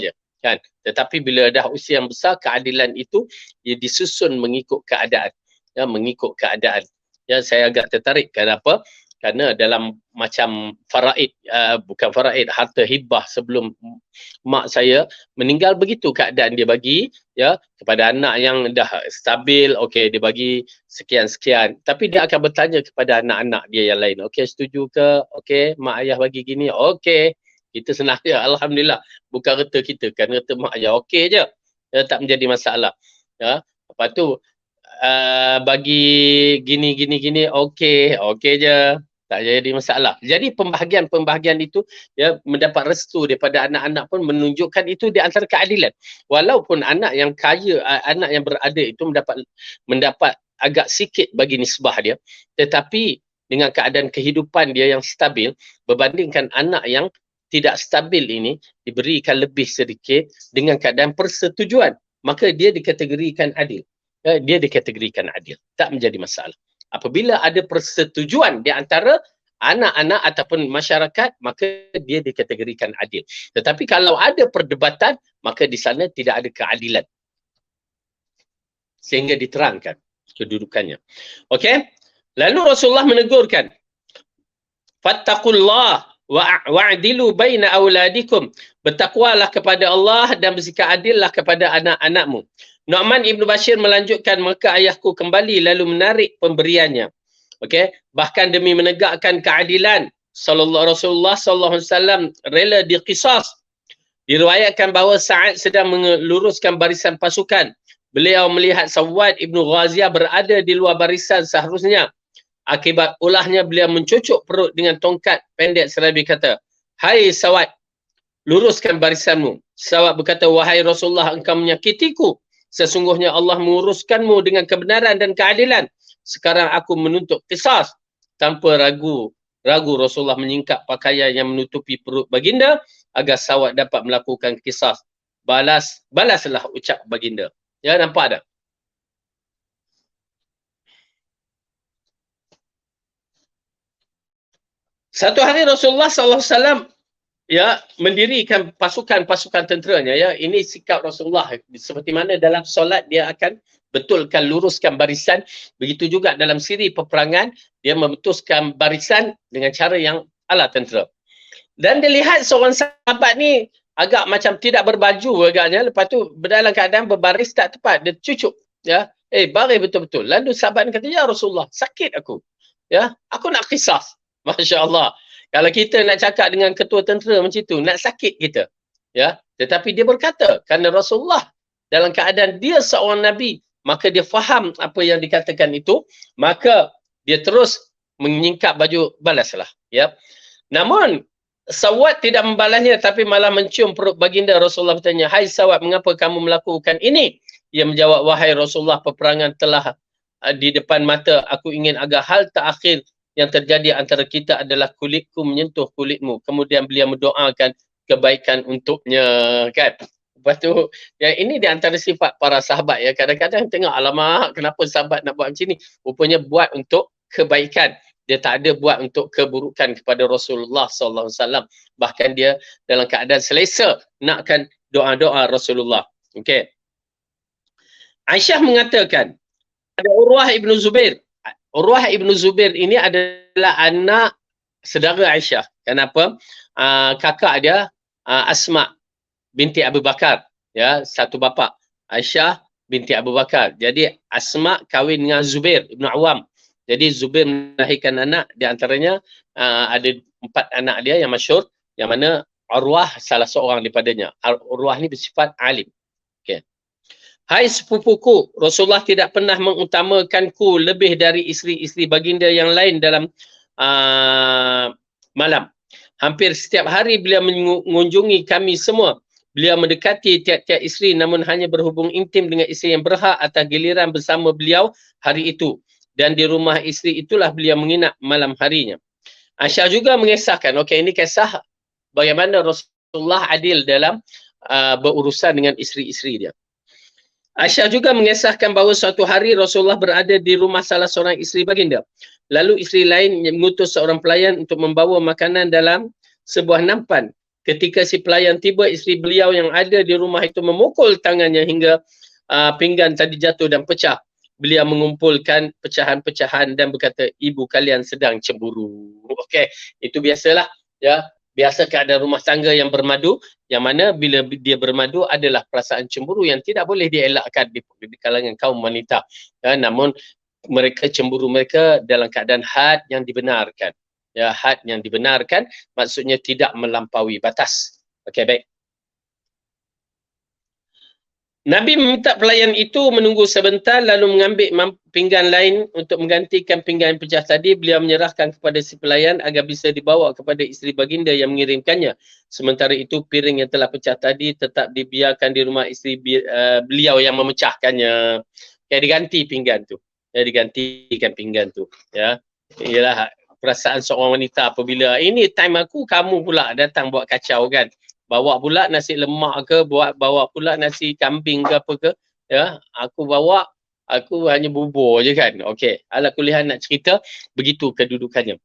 je, kan. Tetapi bila dah usia yang besar, keadilan itu ia disusun mengikut keadaan. Ya, mengikut keadaan. Ya, saya agak tertarik. Kenapa? Kerana dalam macam faraid, bukan faraid, harta hibah sebelum mak saya meninggal, begitu keadaan dia bagi, ya, kepada anak yang dah stabil, okey, dia bagi sekian-sekian. Tapi dia akan bertanya kepada anak-anak dia yang lain, okey, setuju ke? Okey, mak ayah bagi gini, okey. Kita senang je, alhamdulillah. Bukan reta kita, kan reta mak ayah okey je. Ya, tak menjadi masalah. Ya, lepas tu bagi gini, okey, okey je. Tak jadi masalah. Jadi pembahagian itu, ya, mendapat restu daripada anak-anak pun menunjukkan itu di antara keadilan. Walaupun anak yang kaya, anak yang berada itu mendapat agak sikit bagi nisbah dia, tetapi dengan keadaan kehidupan dia yang stabil berbandingkan anak yang tidak stabil ini diberikan lebih sedikit dengan keadaan persetujuan, maka dia dikategorikan adil. Dia dikategorikan adil. Tak menjadi masalah. Apabila ada persetujuan di antara anak-anak ataupun masyarakat, maka dia dikategorikan adil. Tetapi kalau ada perdebatan, maka di sana tidak ada keadilan. Sehingga diterangkan kedudukannya. Okey? Lalu Rasulullah menegurkan, fattaqullah wa'adilu baina auladikum. Bertakwalah kepada Allah dan bersikap adillah kepada anak-anakmu. Nu'man Ibn Bashir melanjutkan, maka ayahku kembali lalu menarik pemberiannya. Okey, bahkan demi menegakkan keadilan, Rasulullah sallallahu alaihi wasallam rela diqisas. Diriwayatkan bahawa Sa'ad sedang meluruskan barisan pasukan. Beliau melihat Sawad Ibn Ghaziyah berada di luar barisan seharusnya. Akibat ulahnya beliau mencucuk perut dengan tongkat pendek seraya berkata, "Hai Sawad, luruskan barisanmu." Sawad berkata, "Wahai Rasulullah, engkau menyakitiku. Sesungguhnya Allah menguruskanmu dengan kebenaran dan keadilan. Sekarang aku menuntut qisas." Tanpa ragu Rasulullah menyingkap pakaian yang menutupi perut baginda agar Sawad dapat melakukan qisas. Balaslah ucap baginda. Ya, nampak tak? Satu hari Rasulullah sallallahu alaihi wasallam, ya, mendirikan pasukan tenteranya, ya. Ini sikap Rasulullah. Seperti mana dalam solat dia akan betulkan, luruskan barisan, begitu juga dalam siri peperangan dia membetulkan barisan dengan cara yang ala tentera. Dan dilihat seorang sahabat ni agak macam tidak berbaju agaknya, lepas tu dalam keadaan berbaris tak tepat, dia cucuk, ya. Baris betul-betul. Lalu sahabat ni kata, "Ya Rasulullah, sakit aku. Ya, aku nak qisas." Masya-Allah. Kalau kita nak cakap dengan ketua tentera macam itu, nak sakit kita. Ya, tetapi dia berkata, kerana Rasulullah dalam keadaan dia seorang nabi, maka dia faham apa yang dikatakan itu, maka dia terus menyingkap baju, balaslah, ya. Namun Sawad tidak membalasnya, tapi malah mencium perut baginda. Rasulullah bertanya, "Hai Sawad, mengapa kamu melakukan ini?" Ia menjawab, "Wahai Rasulullah, peperangan telah di depan mata. Aku ingin agar hal terakhir yang terjadi antara kita adalah kulitku menyentuh kulitmu." Kemudian beliau mendoakan kebaikan untuknya, kan. Lepas tu, ya, ini di antara sifat para sahabat, ya. Kadang-kadang tengok, alamak, kenapa sahabat nak buat macam ni? Rupanya buat untuk kebaikan. Dia tak ada buat untuk keburukan kepada Rasulullah sallallahu alaihi wasallam. Bahkan dia dalam keadaan selesa nakkan doa-doa Rasulullah. Okey. Aisyah mengatakan, ada Urwah Ibn Zubair. Urwah Ibn Zubair ini adalah anak saudara Aisyah. Kenapa? Kakak dia Asma binti Abu Bakar, ya, satu bapa. Aisyah binti Abu Bakar. Jadi Asma kahwin dengan Zubair Ibn Awam. Jadi Zubair melahirkan anak, di antaranya ada 4 anak dia yang masyhur, yang mana Urwah salah seorang daripadanya. Urwah ni bersifat alim. Okey. Hai sepupuku, Rasulullah tidak pernah mengutamakanku lebih dari isteri-isteri baginda yang lain dalam malam. Hampir setiap hari beliau mengunjungi kami semua. Beliau mendekati tiap-tiap isteri, namun hanya berhubung intim dengan isteri yang berhak atas giliran bersama beliau hari itu. Dan di rumah isteri itulah beliau menginap malam harinya. Aisyah juga mengisahkan, okey, ini kisah bagaimana Rasulullah adil dalam berurusan dengan isteri-isteri dia. Aisyah juga mengisahkan bahawa suatu hari Rasulullah berada di rumah salah seorang isteri baginda. Lalu isteri lain mengutus seorang pelayan untuk membawa makanan dalam sebuah nampan. Ketika si pelayan tiba, isteri beliau yang ada di rumah itu memukul tangannya hingga pinggan tadi jatuh dan pecah. Beliau mengumpulkan pecahan-pecahan dan berkata, ibu kalian sedang cemburu. Okey, itu biasalah, ya. Biasa keadaan rumah tangga yang bermadu, yang mana bila dia bermadu adalah perasaan cemburu yang tidak boleh dielakkan di kalangan kaum wanita. Ya, namun mereka cemburu mereka dalam keadaan had yang dibenarkan. Ya, had yang dibenarkan maksudnya tidak melampaui batas. Okey, baik. Nabi meminta pelayan itu menunggu sebentar lalu mengambil pinggan lain untuk menggantikan pinggan pecah tadi. Beliau menyerahkan kepada si pelayan agar bisa dibawa kepada isteri baginda yang mengirimkannya. Sementara itu piring yang telah pecah tadi tetap dibiarkan di rumah isteri beliau yang memecahkannya. Ya, diganti pinggan tu. Ya, digantikan pinggan tu. Ya, ialah perasaan seorang wanita apabila ini time aku, kamu pula datang buat kacau kan. Bawa pula nasi lemak ke, bawa pula nasi kambing ke apa ke, ya, aku hanya bubur je kan. Okey, ala kuliah nak cerita begitu kedudukannya.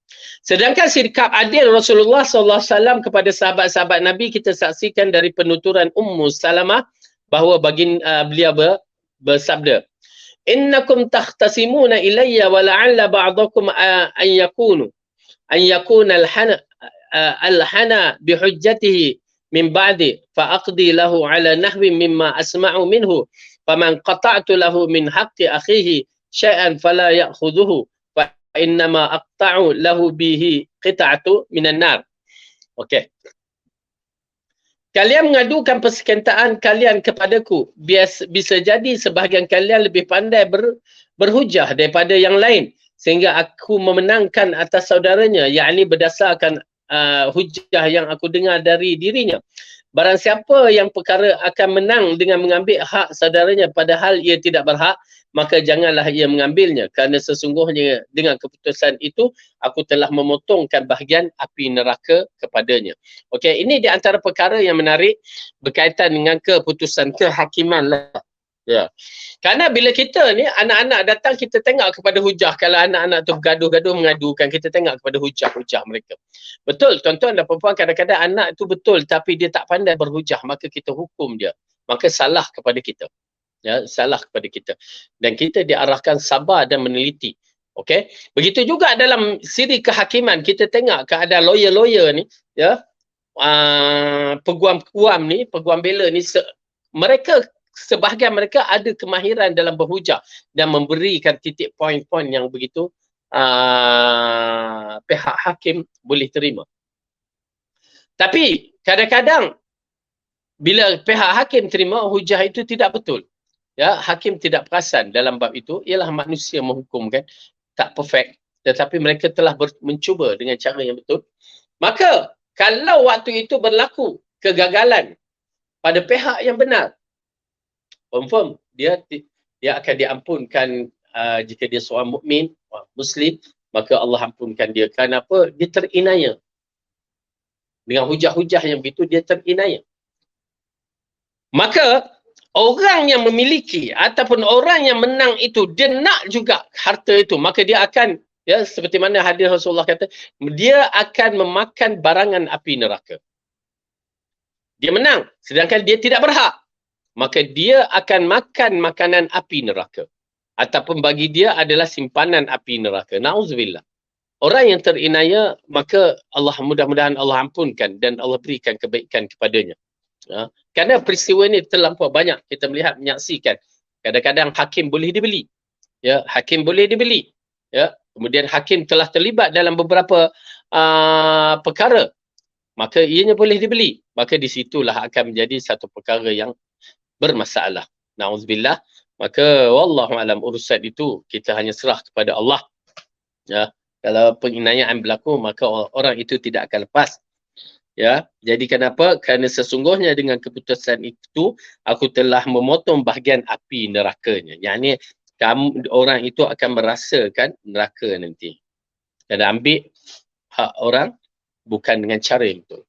Sedangkan sikap adil Rasulullah SAW kepada sahabat-sahabat Nabi kita saksikan dari penuturan Ummu Salamah bahawa beliau bersabda, innakum takhtasimuna ilayya wa la'alla ba'dakum an yakuna al-hana bihujjatihi min ba'di fa aqdi lahu ala nahwi mimma asma'u minhu faman qata'tu lahu min haqqi akhihi syai'an fala ya'khudhuhu fa innama aqta'u lahu bihi qita'atu minan nar. Okey. Kalian mengadukan persenjataan kalian kepadaku. Bisa jadi sebahagian kalian lebih pandai berhujah daripada yang lain sehingga aku memenangkan atas saudaranya, yakni berdasarkan hujah yang aku dengar dari dirinya. Barang siapa yang perkara akan menang dengan mengambil hak saudaranya padahal ia tidak berhak, maka janganlah ia mengambilnya, kerana sesungguhnya dengan keputusan itu aku telah memotongkan bahagian api neraka kepadanya. Okey, ini di antara perkara yang menarik berkaitan dengan keputusan kehakiman lah. Ya. Kerana bila kita ni anak-anak datang, kita tengok kepada hujah. Kalau anak-anak tu gaduh-gaduh mengadukan, kita tengok kepada hujah-hujah mereka. Betul, tuan-tuan dan puan-puan, kadang-kadang anak tu betul tapi dia tak pandai berhujah, maka kita hukum dia. Maka salah kepada kita. Ya, salah kepada kita. Dan kita diarahkan sabar dan meneliti. Okey. Begitu juga dalam siri kehakiman, kita tengok keadaan lawyer-lawyer ni, ya. Peguam-peguam ni, peguam bela ni, sebahagian mereka ada kemahiran dalam berhujah dan memberikan titik poin-poin yang begitu pihak hakim boleh terima. Tapi kadang-kadang bila pihak hakim terima hujah itu tidak betul, ya, hakim tidak perasan dalam bab itu. Ialah manusia menghukum kan, tak perfect, tetapi mereka telah mencuba dengan cara yang betul. Maka kalau waktu itu berlaku kegagalan pada pihak yang benar, confirm dia akan diampunkan. Jika dia seorang mukmin, muslim, maka Allah ampunkan dia. Kenapa? Dia terinaya dengan hujah-hujah yang begitu, dia terinaya. Maka orang yang memiliki ataupun orang yang menang itu, dia nak juga harta itu, maka dia akan, ya, seperti mana hadis Rasulullah kata, dia akan memakan barangan api neraka. Dia menang sedangkan dia tidak berhak, maka dia akan makan makanan api neraka. Ataupun bagi dia adalah simpanan api neraka. Na'udzubillah. Orang yang terinaya, maka Allah, mudah-mudahan Allah ampunkan dan Allah berikan kebaikan kepadanya. Ya. Kerana peristiwa ini terlampau banyak kita melihat, menyaksikan. Kadang-kadang hakim boleh dibeli. Ya, hakim boleh dibeli. Ya. Kemudian hakim telah terlibat dalam beberapa perkara, maka ianya boleh dibeli. Maka di situlah akan menjadi satu perkara yang bermasalah. Na'udzubillah. Maka wallahu alam, urusan itu kita hanya serah kepada Allah. Ya, kalau penginayaan berlaku, maka orang itu tidak akan lepas. Ya, jadi kenapa? Kerana sesungguhnya dengan keputusan itu aku telah memotong bahagian api nerakanya. Yakni orang itu akan merasakan neraka nanti. Dan ambil hak orang bukan dengan cara yang betul.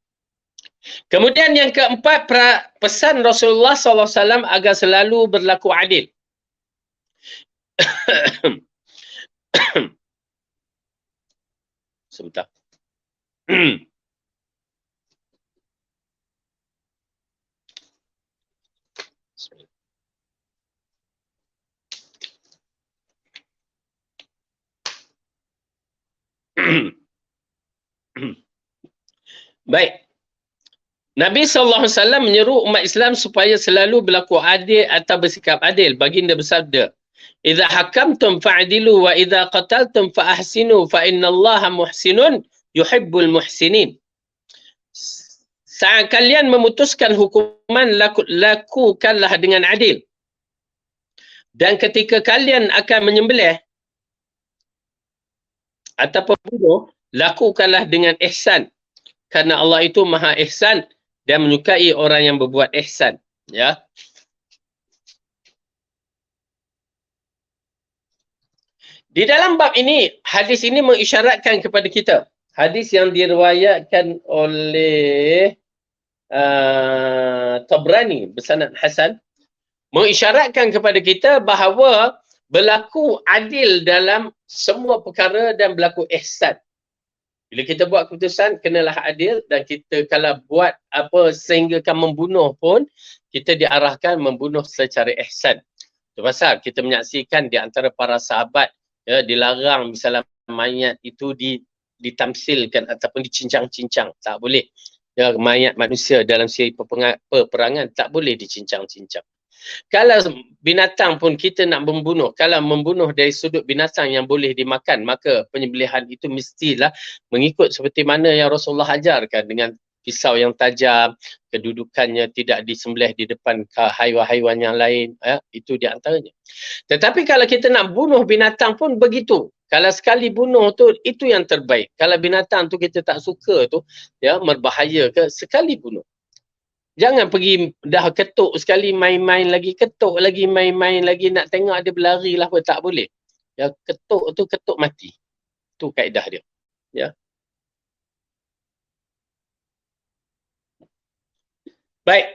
Kemudian yang keempat, pesan Rasulullah SAW agar selalu berlaku adil. Sebentar. Baik. Nabi SAW menyeru umat Islam supaya selalu berlaku adil atau bersikap adil. Baginda bersabda, "Idza hakamtum fa'dilu wa idza qataltum fa ahsinu fa innallaha muhsinun yuhibbul muhsinin." Saat kalian memutuskan hukuman, lakukanlah dengan adil. Dan ketika kalian akan menyembelih ataupun bunuh, lakukanlah dengan ihsan. Karena Allah itu Maha Ihsan dan menyukai orang yang berbuat ihsan. Ya. Di dalam bab ini, hadis ini mengisyaratkan kepada kita. Hadis yang diriwayatkan oleh Tabrani bersanad hasan, mengisyaratkan kepada kita bahawa berlaku adil dalam semua perkara dan berlaku ihsan. Bila kita buat keputusan, kenalah adil, dan kita kalau buat apa sehingga kan membunuh pun, kita diarahkan membunuh secara ihsan. Itu pasal kita menyaksikan di antara para sahabat, ya, dilarang misalnya mayat itu ditamsilkan ataupun dicincang-cincang. Tak boleh. Ya, mayat manusia dalam siri peperangan tak boleh dicincang-cincang. Kalau binatang pun kita nak membunuh, kalau membunuh dari sudut binatang yang boleh dimakan, maka penyembelihan itu mestilah mengikut seperti mana yang Rasulullah ajarkan, dengan pisau yang tajam, kedudukannya tidak disembelih di depan haiwan-haiwan yang lain, ya, itu di antaranya. Tetapi kalau kita nak bunuh binatang pun begitu. Kalau sekali bunuh tu, itu yang terbaik. Kalau binatang tu kita tak suka tu, ya, berbahaya ke, sekali bunuh. Jangan pergi dah ketuk sekali, main-main lagi, ketuk lagi, main-main lagi, nak tengok dia berlari lah pun tak boleh. Ya, ketuk tu ketuk mati. Tu kaedah dia. Ya. Baik.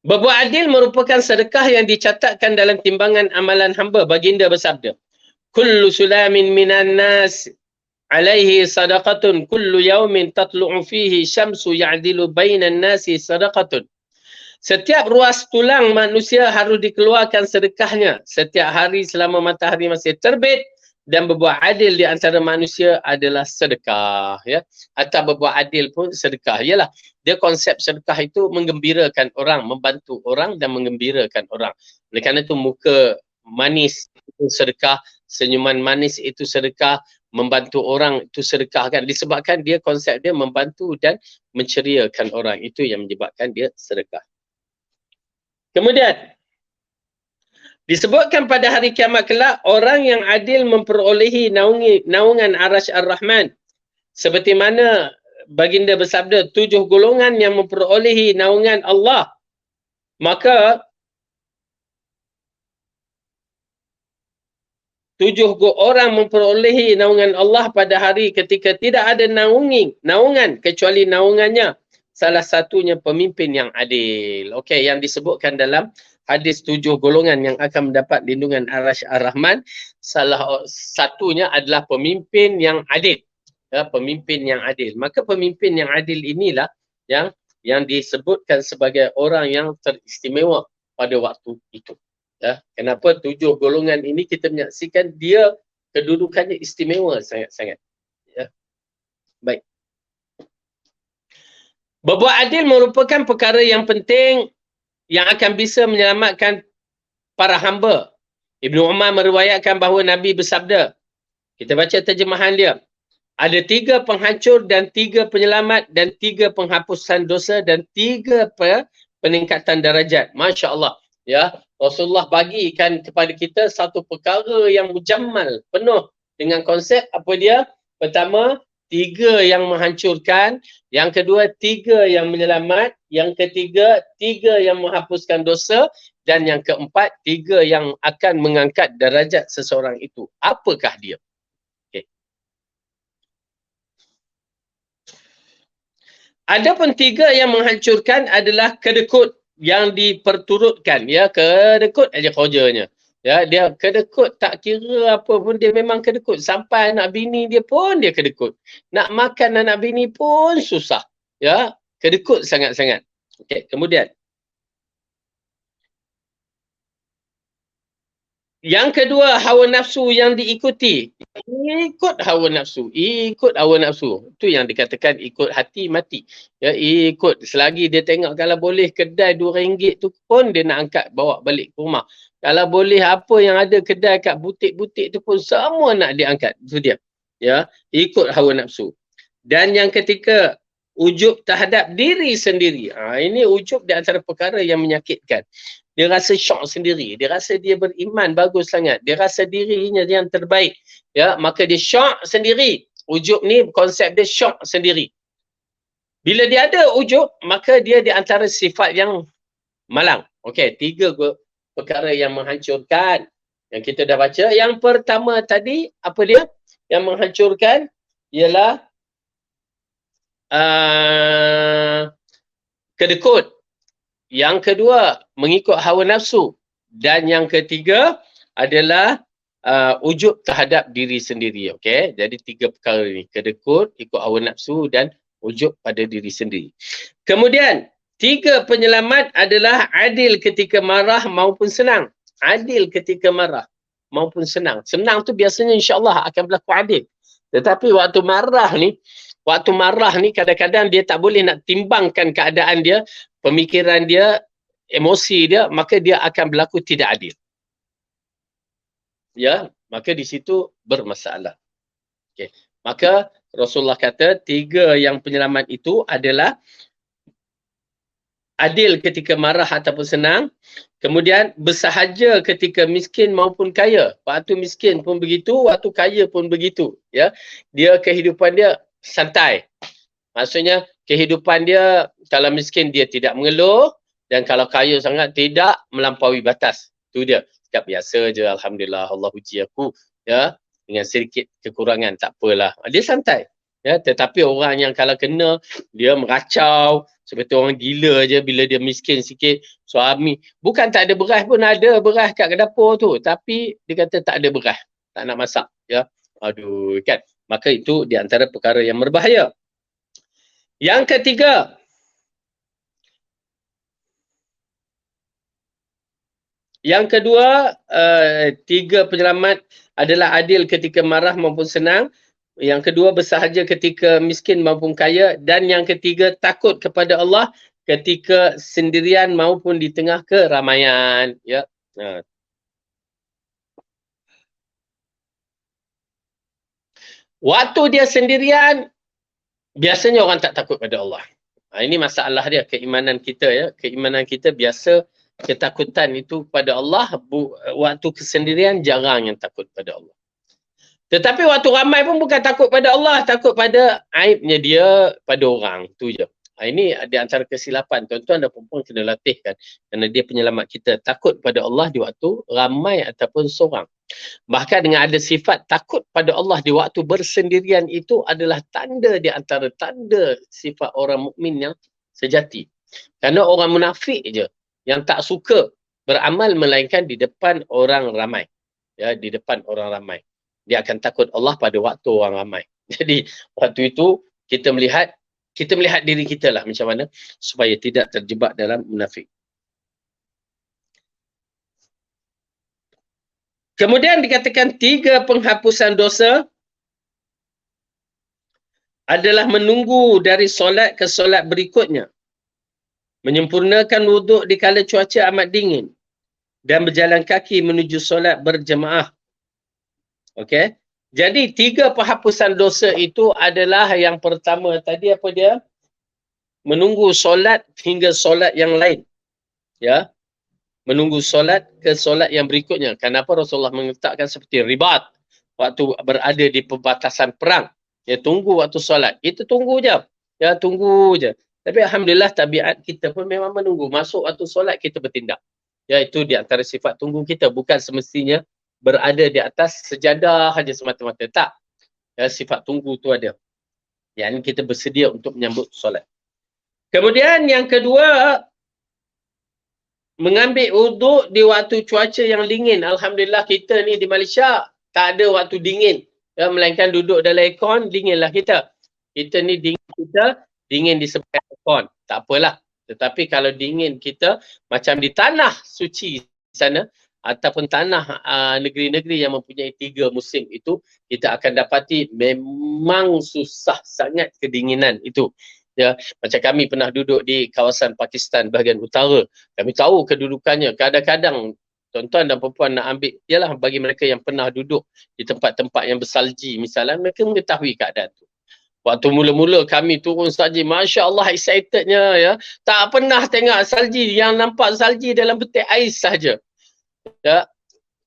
Berbuat adil merupakan sedekah yang dicatatkan dalam timbangan amalan hamba. Baginda bersabda, "Kullu sulamin minan nas alaihi sadaqatun kullu yaumin tatlu'u fihi syamsu ya'dilu bainan nasi sadaqatun." Setiap ruas tulang manusia harus dikeluarkan sedekahnya. Setiap hari selama matahari masih terbit, dan berbuat adil di antara manusia adalah sedekah. Ya. Atau berbuat adil pun sedekah. Yalah, dia konsep sedekah itu menggembirakan orang, membantu orang dan menggembirakan orang. Oleh kerana itu muka manis itu sedekah, senyuman manis itu sedekah, membantu orang itu sedekah kan. Disebabkan dia konsep dia membantu dan menceriakan orang. Itu yang menyebabkan dia sedekah. Kemudian, disebutkan pada hari kiamat kelak, orang yang adil memperolehi naungan Arasy Ar-Rahman. Seperti mana baginda bersabda, 7 golongan yang memperolehi naungan Allah. Maka 7 orang memperolehi naungan Allah pada hari ketika tidak ada naungan kecuali naungannya. Salah satunya pemimpin yang adil. Okey, yang disebutkan dalam hadis 7 golongan yang akan mendapat lindungan Arasy Ar-Rahman, salah satunya adalah pemimpin yang adil. Ya, pemimpin yang adil. Maka pemimpin yang adil inilah yang disebutkan sebagai orang yang teristimewa pada waktu itu. Ya, kenapa 7 golongan ini kita menyaksikan dia kedudukannya istimewa sangat-sangat. Ya. Baik. Berbuat adil merupakan perkara yang penting yang akan bisa menyelamatkan para hamba. Ibnu Umar meriwayatkan bahawa Nabi bersabda, kita baca terjemahan dia, ada 3 penghancur dan 3 penyelamat dan 3 penghapusan dosa dan 3 peningkatan darajat. Masya Allah. Ya, Rasulullah bagikan kepada kita satu perkara yang mujammal, penuh dengan konsep apa dia? Pertama, 3 yang menghancurkan, yang kedua 3 yang menyelamat, yang ketiga 3 yang menghapuskan dosa, dan yang keempat 3 yang akan mengangkat darajat seseorang itu. Apakah dia? Okay. Adapun tiga yang menghancurkan adalah kedekut yang diperturutkan, ya, kedekut aja kerjanya. Ya, dia kedekut, tak kira apa pun dia memang kedekut. Sampai anak bini dia pun dia kedekut. Nak makan anak bini pun susah. Ya, kedekut sangat-sangat. Okey, kemudian yang kedua, hawa nafsu yang diikuti. Ikut hawa nafsu. Ikut hawa nafsu. Itu yang dikatakan ikut hati mati. Ya, ikut. Selagi dia tengok kalau boleh kedai RM2 tu pun dia nak angkat bawa balik ke rumah. Kalau boleh apa yang ada kedai kat butik-butik tu pun semua nak diangkat. Itu dia. Ya, ikut hawa nafsu. Dan yang ketiga, ujub terhadap diri sendiri. Ini ujub di antara perkara yang menyakitkan. Dia rasa syok sendiri. Dia rasa dia beriman bagus sangat. Dia rasa dirinya yang terbaik. Ya, maka dia syok sendiri. Ujub ni konsep dia syok sendiri. Bila dia ada ujub, maka dia di antara sifat yang malang. Okey, tiga perkara yang menghancurkan. Yang kita dah baca. Yang pertama tadi, apa dia? Yang menghancurkan ialah kedekut. Yang kedua, mengikut hawa nafsu. Dan yang ketiga adalah ujub terhadap diri sendiri. Okey, jadi tiga perkara ini. Kedekut, ikut hawa nafsu dan ujub pada diri sendiri. Kemudian, tiga penyelamat adalah adil ketika marah maupun senang. Adil ketika marah maupun senang. Senang tu biasanya insya-Allah akan berlaku adil. Tetapi waktu marah ni kadang-kadang dia tak boleh nak timbangkan keadaan dia, pemikiran dia, emosi dia, maka dia akan berlaku tidak adil. Ya, maka di situ bermasalah. Okey. Maka Rasulullah kata tiga yang penyelamat itu adalah adil ketika marah ataupun senang, kemudian bersahaja ketika miskin maupun kaya. Waktu miskin pun begitu, waktu kaya pun begitu, ya. Dia kehidupan dia santai. Maksudnya kehidupan dia kalau miskin dia tidak mengeluh dan kalau kaya sangat tidak melampaui batas. Itu dia. Cakap biasa je, alhamdulillah, Allah uji aku, ya, dengan sedikit kekurangan, tak apalah. Dia santai. Ya, tetapi orang yang kalau kena dia meracau seperti orang gila je bila dia miskin sikit, suami bukan tak ada beras pun, ada beras kat dapur tu, tapi dia kata tak ada beras, tak nak masak, ya. Aduh, kan. Maka itu di antara perkara yang berbahaya. Yang ketiga, yang kedua, tiga penyelamat adalah adil ketika marah maupun senang. Yang kedua, bersahaja ketika miskin maupun kaya. Dan yang ketiga, takut kepada Allah ketika sendirian maupun di tengah keramaian. Ya. Waktu dia sendirian, biasanya orang tak takut pada Allah. Ini masalah dia, keimanan kita, ya. Keimanan kita biasa ketakutan itu pada Allah, waktu kesendirian jarang yang takut pada Allah. Tetapi waktu ramai pun bukan takut pada Allah, takut pada aibnya dia pada orang, tu je. Ini di antara kesilapan. Tuan-tuan dan puan-puan kena latihkan, kerana dia penyelamat kita. Takut pada Allah di waktu ramai ataupun seorang. Bahkan dengan ada sifat takut pada Allah di waktu bersendirian itu adalah tanda di antara tanda sifat orang mukmin yang sejati. Kerana orang munafik je yang tak suka beramal melainkan di depan orang ramai. Ya, di depan orang ramai. Dia akan takut Allah pada waktu orang ramai. Jadi waktu itu kita melihat diri kita lah macam mana supaya tidak terjebak dalam munafik. Kemudian dikatakan tiga penghapusan dosa adalah menunggu dari solat ke solat berikutnya. Menyempurnakan wuduk di kala cuaca amat dingin. Dan berjalan kaki menuju solat berjemaah. Okey. Jadi tiga penghapusan dosa itu adalah yang pertama tadi apa dia? Menunggu solat hingga solat yang lain. Ya. Menunggu solat ke solat yang berikutnya. Kenapa Rasulullah mengletakkan seperti ribat waktu berada di perbatasan perang. Ya, tunggu waktu solat. Kita tunggu je. Ya, tunggu je. Tapi alhamdulillah tabiat kita pun memang menunggu. Masuk waktu solat kita bertindak. Ya, itu di antara sifat tunggu kita. Bukan semestinya berada di atas sejadah saja semata-mata. Tak. Ya, sifat tunggu tu ada. Yang kita bersedia untuk menyambut solat. Kemudian yang kedua, mengambil wuduk di waktu cuaca yang dingin. Alhamdulillah kita ni di Malaysia tak ada waktu dingin. Ya, melainkan duduk dalam aircon, dinginlah kita. Kita ni dingin disebabkan aircon. Tak apalah. Tetapi kalau dingin kita macam di tanah suci sana ataupun tanah negeri-negeri yang mempunyai 3 musim itu, kita akan dapati memang susah sangat kedinginan itu. Ya, macam kami pernah duduk di kawasan Pakistan bahagian utara. Kami tahu kedudukannya. Kadang-kadang tuan-tuan dan perempuan nak ambil, ialah bagi mereka yang pernah duduk di tempat-tempat yang bersalji misalnya, mereka mengetahui keadaan tu. Waktu mula-mula kami turun salji, Masya Allah excitednya ya. Tak pernah tengok salji, yang nampak salji dalam peti ais saja. Ya.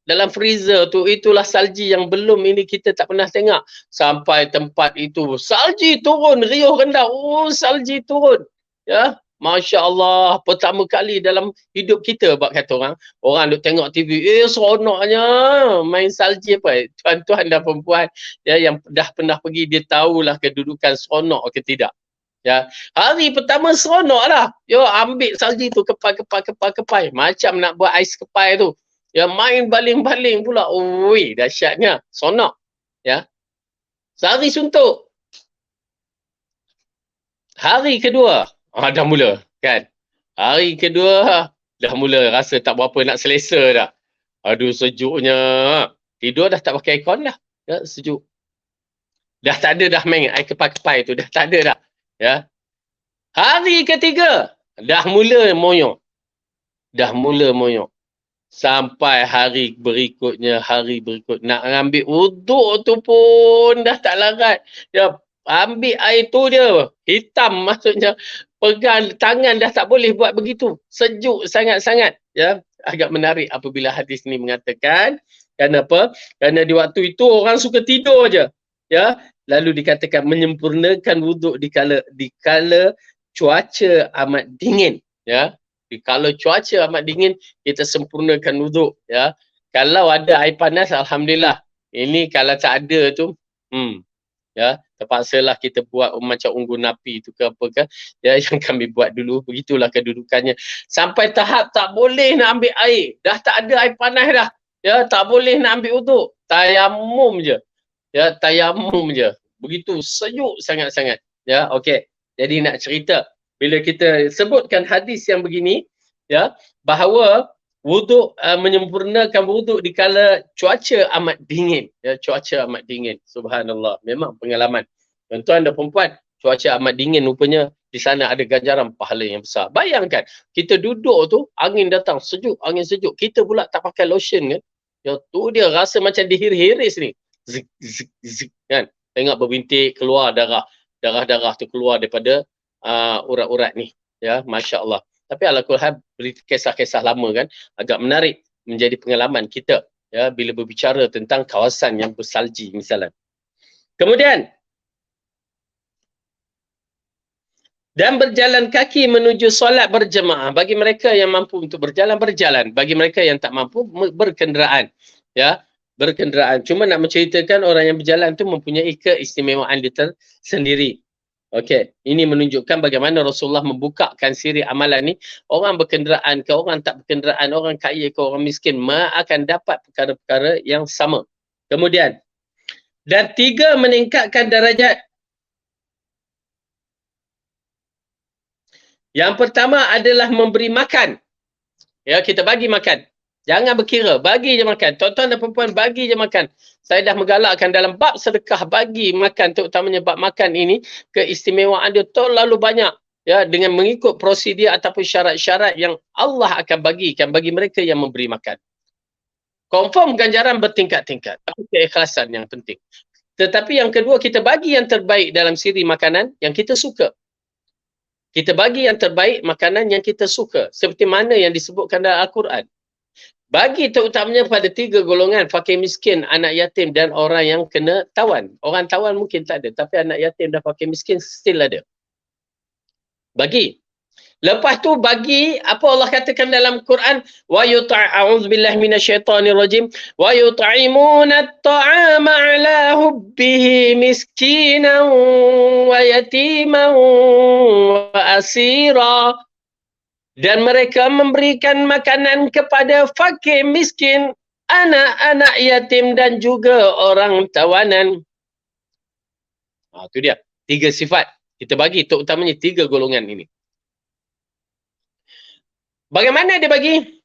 Dalam freezer tu, itulah salji yang belum ini kita tak pernah tengok. Sampai tempat itu, salji turun, riuh rendah. Oh, salji turun. Ya, Masya Allah, pertama kali dalam hidup kita, bak kata orang. Orang duk tengok TV, seronoknya main salji apa. Tuan-tuan dan perempuan ya, yang dah pernah pergi, dia tahulah kedudukan seronok ke tidak. Ya, hari pertama seronok lah. Yo, ambil salji tu, kepai. Macam nak buat ais kepai tu. Ya, main baling-baling pula. Ui, dahsyatnya. Sonok. Ya. Sehari suntuk. Hari kedua. Dah mula. Kan? Hari kedua, dah mula rasa tak berapa nak selesa dah. Aduh, sejuknya. Tidur dah tak pakai aircon dah. Ya, sejuk. Dah tak ada dah main air kepai-kepai tu. Dah tak ada dah. Ya. Hari ketiga, dah mula moyong. Sampai hari berikutnya, nak ambil wuduk tu pun dah tak larat. Ya, ambil air tu dia, hitam maksudnya. Pegang tangan dah tak boleh buat begitu. Sejuk sangat-sangat. Ya, agak menarik apabila hadis ni mengatakan, kenapa? Kerana di waktu itu orang suka tidur je. Ya, lalu dikatakan menyempurnakan wuduk di kala cuaca amat dingin. Ya, kalau cuaca amat dingin, kita sempurnakan wuduk. Ya. Kalau ada air panas, Alhamdulillah. Ini kalau tak ada tu, ya, terpaksalah kita buat macam unggun api tu ke apa ke. Ya, yang kami buat dulu, begitulah kedudukannya. Sampai tahap tak boleh nak ambil air. Dah tak ada air panas dah. Ya, tak boleh nak ambil wuduk. Tayamum je. Ya, tayamum je. Begitu sejuk sangat-sangat. Ya, okey. Jadi nak cerita, bila kita sebutkan hadis yang begini, ya, bahawa wuduk, menyempurnakan wuduk di kala cuaca amat dingin. Ya, cuaca amat dingin. Subhanallah. Memang pengalaman. Tuan-tuan dan perempuan, cuaca amat dingin rupanya di sana ada ganjaran pahala yang besar. Bayangkan, kita duduk tu, angin datang, angin sejuk. Kita pula tak pakai lotion kan. Ya, tu dia rasa macam dihir-hiris ni. Zik, zik, zik, kan. Tengok berbintik, keluar darah. Darah-darah tu keluar daripada urat-urat ni. Ya, Masya Allah. Tapi ala-kulhal kisah-kisah lama kan, agak menarik menjadi pengalaman kita. Ya, bila berbicara tentang kawasan yang bersalji misalnya. Kemudian, dan berjalan kaki menuju solat berjemaah. Bagi mereka yang mampu untuk berjalan. Bagi mereka yang tak mampu, berkenderaan. Ya, berkenderaan. Cuma nak menceritakan orang yang berjalan tu mempunyai keistimewaan dia tersendiri. Okey, ini menunjukkan bagaimana Rasulullah membukakan siri amalan ni. Orang berkenderaan ke orang tak berkenderaan, orang kaya ke orang miskin, akan dapat perkara-perkara yang sama. Kemudian, dan 3, meningkatkan darajat. Yang pertama adalah memberi makan. Ya, kita bagi makan. Jangan berkira, bagi je makan. Tuan-tuan dan perempuan, bagi je makan. Saya dah menggalakkan dalam bab sedekah, bagi makan, terutamanya bab makan ini, keistimewaan dia terlalu banyak. Ya, dengan mengikut prosedur ataupun syarat-syarat yang Allah akan bagikan bagi mereka yang memberi makan. Confirm ganjaran bertingkat-tingkat. Tapi keikhlasan yang penting. Tetapi yang kedua, kita bagi yang terbaik dalam siri makanan yang kita suka. Kita bagi yang terbaik makanan yang kita suka. Seperti mana yang disebutkan dalam Al-Quran. Bagi terutamanya pada 3 golongan, fakir miskin, anak yatim dan orang yang kena tawan. Orang tawan mungkin tak ada, tapi anak yatim dan fakir miskin still ada. Bagi. Lepas tu bagi apa Allah katakan dalam Quran, wa a'udzubillahi minasyaitonirrajim, wa yut'imuna at-ta'ama 'ala hubbihi miskinan wa yatiman wa asira. Dan mereka memberikan makanan kepada fakir miskin, anak-anak yatim dan juga orang tawanan. Itu dia. 3 sifat. Kita bagi terutamanya 3 golongan ini. Bagaimana dia bagi?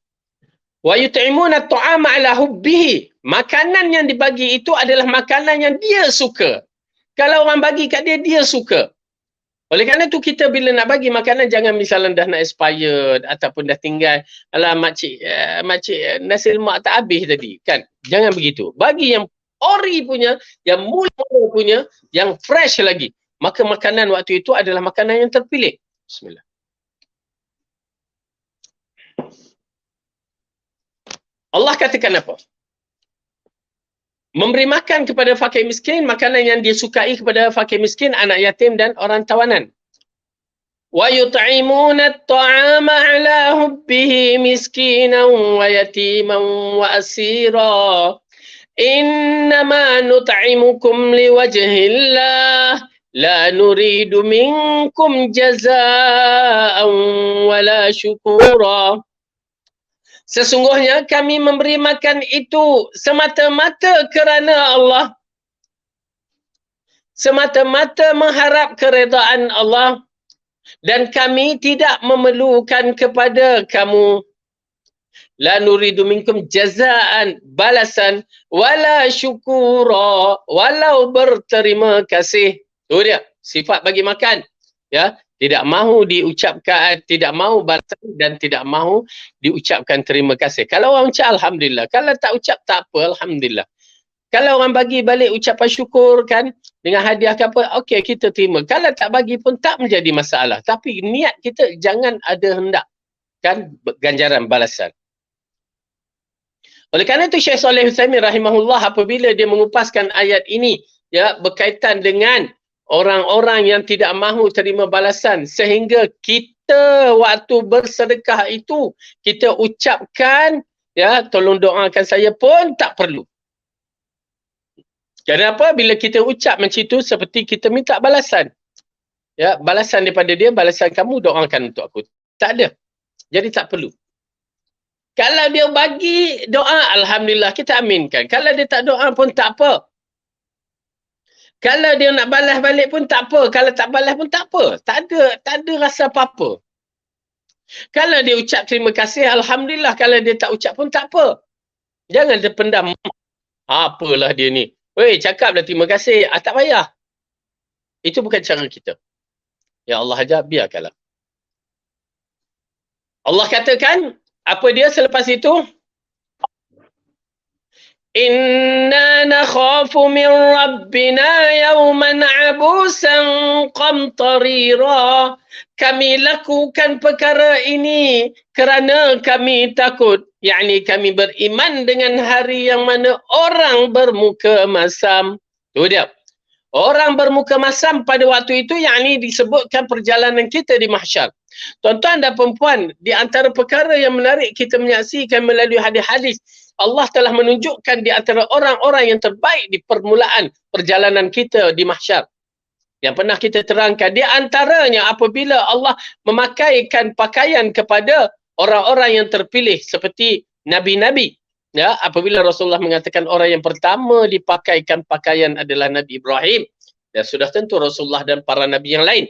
Wa yut'imuna at-ta'ama 'ala hubbihi. Makanan yang dibagi itu adalah makanan yang dia suka. Kalau orang bagi kat dia, dia suka. Oleh kerana itu kita bila nak bagi makanan, jangan misalnya dah nak expired ataupun dah tinggal, alah makcik nasi lemak tak habis tadi, kan? Jangan begitu. Bagi yang ori punya, yang mula-mula punya, yang fresh lagi. Maka makanan waktu itu adalah makanan yang terpilih. Bismillah. Allah katakan apa? Memberi makan kepada fakir miskin, makanan yang dia sukai kepada fakir miskin, anak yatim dan orang tawanan. Wa yut'imuna at-ta'ama 'ala hubbihi miskinan wa yatiman wa asira. Innama nut'imukum liwajhillah la nuridu minkum jazaa'an wala syukura. Sesungguhnya kami memberi makan itu semata-mata kerana Allah. Semata-mata mengharap keredaan Allah. Dan kami tidak memerlukan kepada kamu. La nuridu minkum jazaan, balasan, wala syukura, walau berterima kasih. Itu dia, sifat bagi makan. Ya, tidak mahu diucapkan, tidak mahu balasan dan tidak mahu diucapkan terima kasih. Kalau orang ucap, alhamdulillah. Kalau tak ucap, tak apa, alhamdulillah. Kalau orang bagi balik ucapan syukur kan, dengan hadiah ke apa, okey kita terima. Kalau tak bagi pun tak menjadi masalah. Tapi niat kita jangan ada hendak kan ganjaran balasan. Oleh kerana itu Syekh Saleh Utsaimin rahimahullah apabila dia mengupaskan ayat ini ya berkaitan dengan orang-orang yang tidak mahu terima balasan sehingga kita waktu bersedekah itu kita ucapkan ya tolong doakan saya pun tak perlu. Kenapa? Bila kita ucap macam itu seperti kita minta balasan. Ya, balasan daripada dia, balasan kamu doakan untuk aku. Tak ada. Jadi tak perlu. Kalau dia bagi doa, alhamdulillah kita aminkan. Kalau dia tak doa pun tak apa. Kalau dia nak balas balik pun tak apa. Kalau tak balas pun tak apa. Tak ada rasa apa-apa. Kalau dia ucap terima kasih, alhamdulillah. Kalau dia tak ucap pun tak apa. Jangan dia pendam. Apalah dia ni. Weh, cakaplah terima kasih. Tak payah. Itu bukan cara kita. Ya Allah ajar, biarkanlah. Allah katakan, apa dia selepas itu? Inna nakhafu min rabbina yawman abusan qamtarira. Kami lakukan perkara ini kerana kami takut. Yakni kami beriman dengan hari yang mana orang bermuka masam. Itu dia. Orang bermuka masam pada waktu itu yakni disebutkan perjalanan kita di mahsyar. Tuan-tuan dan perempuan, di antara perkara yang menarik kita menyaksikan melalui hadis-hadis, Allah telah menunjukkan di antara orang-orang yang terbaik di permulaan perjalanan kita di mahsyar. Yang pernah kita terangkan, di antaranya apabila Allah memakaikan pakaian kepada orang-orang yang terpilih seperti nabi-nabi. Ya, apabila Rasulullah mengatakan orang yang pertama dipakaikan pakaian adalah Nabi Ibrahim. Dan sudah tentu Rasulullah dan para nabi yang lain.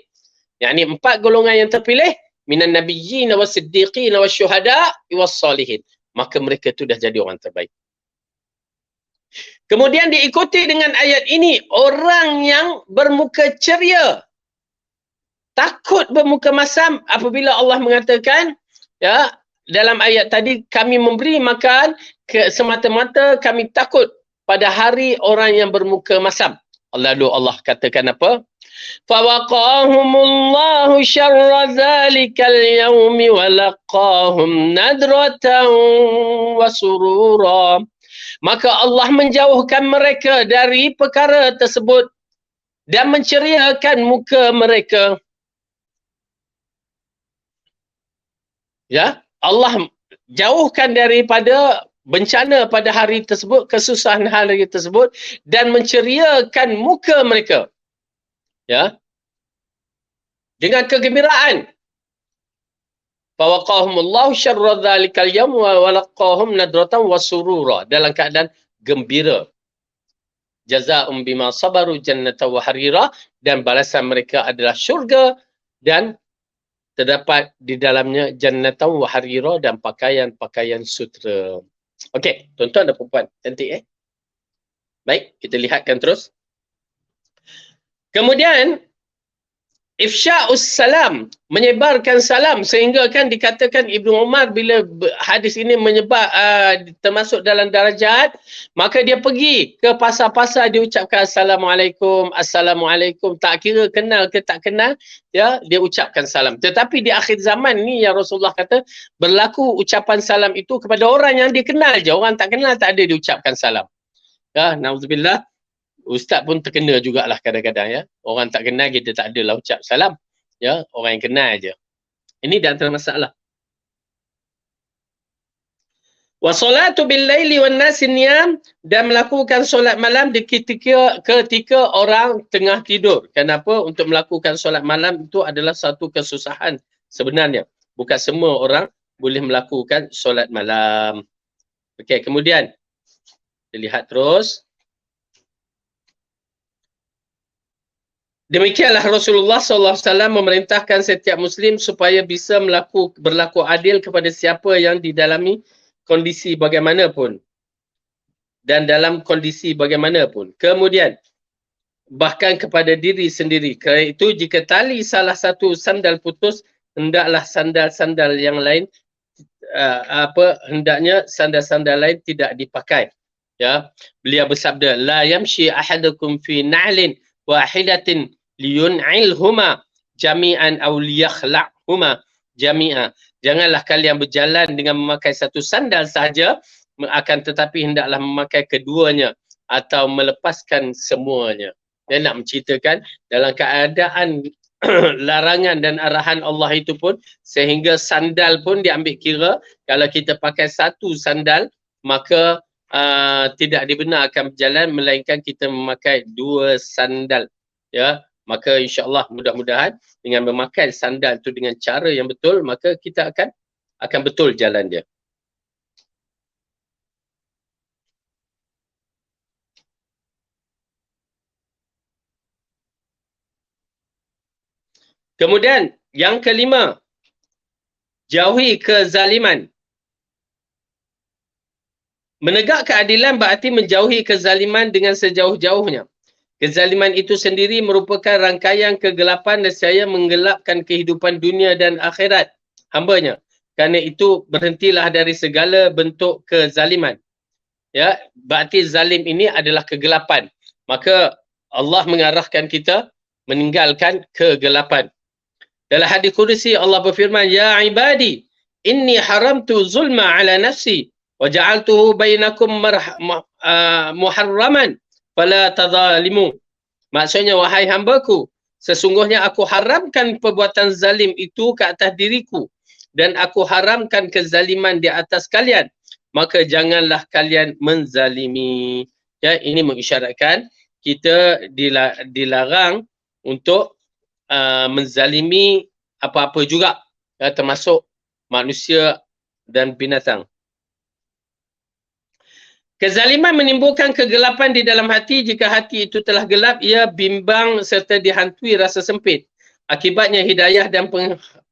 Yakni 4 golongan yang terpilih, minan nabiyyin was-siddiqin wasyuhada was-salihin. Maka mereka itu dah jadi orang terbaik. Kemudian diikuti dengan ayat ini, orang yang bermuka ceria. Takut bermuka masam apabila Allah mengatakan, ya, dalam ayat tadi kami memberi makan semata-mata kami takut pada hari orang yang bermuka masam. Lalu Allah katakan apa? Fawaqahumullahu syarra zalikal yaumi walaqahum nadratan wa surura. Maka Allah menjauhkan mereka dari perkara tersebut dan menceriakan muka mereka. Ya, Allah jauhkan daripada bencana pada hari tersebut, kesusahan hari tersebut, dan menceriakan muka mereka. Ya, dengan kegembiraan. Fawaqahumullahu syarra dzalikal yaum wa laqahum nadratan wa surura, dalam keadaan gembira. Jazaa'um bima sabaru jannatan wa harira, dan balasan mereka adalah syurga dan terdapat di dalamnya jannatan wa harira, dan pakaian-pakaian sutera. Okey, tuan-tuan dan puan-puan, cantik Baik, kita lihatkan terus. Kemudian ifsya'us salam, menyebarkan salam, sehingga kan dikatakan Ibnu Umar bila hadis ini menyebar termasuk dalam darajat, maka dia pergi ke pasar-pasar, dia ucapkan assalamualaikum, assalamualaikum, tak kira kenal ke tak kenal, ya, dia ucapkan salam. Tetapi di akhir zaman ni yang Rasulullah kata berlaku ucapan salam itu kepada orang yang dia kenal je, orang tak kenal tak ada diucapkan salam. Ya, nauzubillah. Ustaz pun terkena jugalah kadang-kadang, ya. Orang tak kenal kita tak adalah ucap salam. Ya, orang yang kenal aja. Ini di antara masalah. Wa salatu bil laili wan nasi niyam, dan melakukan solat malam di ketika orang tengah tidur. Kenapa? Untuk melakukan solat malam itu adalah satu kesusahan sebenarnya. Bukan semua orang boleh melakukan solat malam. Okey, kemudian kita lihat terus. Demikianlah Rasulullah SAW memerintahkan setiap Muslim supaya bisa berlaku adil kepada siapa yang didalami kondisi bagaimanapun. Dan dalam kondisi bagaimanapun. Kemudian, bahkan kepada diri sendiri. Kerana itu, jika tali salah satu sandal putus, hendaklah sandal-sandal yang lain, hendaknya sandal-sandal lain tidak dipakai. Ya, beliau bersabda, la yamshi ahadukum fi na'lin wahidatin liyun'ilhuma jami'an aw liyakhla'huma jami'a. Janganlah kalian berjalan dengan memakai satu sandal sahaja, akan tetapi hendaklah memakai keduanya atau melepaskan semuanya. Dia nak menceritakan dalam keadaan larangan dan arahan Allah itu pun, sehingga sandal pun diambil kira. Kalau kita pakai satu sandal, maka tidak dibenarkan berjalan, melainkan kita memakai dua sandal. Ya, maka insya-Allah mudah-mudahan dengan memakai sandal itu dengan cara yang betul, maka kita akan betul jalan dia. Kemudian yang kelima, jauhi kezaliman. Menegak keadilan berarti menjauhi kezaliman dengan sejauh-jauhnya. Kezaliman itu sendiri merupakan rangkaian kegelapan nescaya menggelapkan kehidupan dunia dan akhirat hambanya. Kerana itu berhentilah dari segala bentuk kezaliman. Ya, berarti zalim ini adalah kegelapan. Maka Allah mengarahkan kita meninggalkan kegelapan. Dalam hadis qudsi Allah berfirman, ya ibadi, inni haramtu zulma ala nafsi wa ja'altuhu bainakum muharraman fala tadzalimu. Maksudnya, wahai hambaku, sesungguhnya aku haramkan perbuatan zalim itu ke atas diriku dan aku haramkan kezaliman di atas kalian, maka janganlah kalian menzalimi. Ya, ini mengisyaratkan kita dilarang untuk menzalimi apa-apa juga, ya, termasuk manusia dan binatang. Kezaliman menimbulkan kegelapan di dalam hati. Jika hati itu telah gelap, ia bimbang serta dihantui rasa sempit. Akibatnya hidayah dan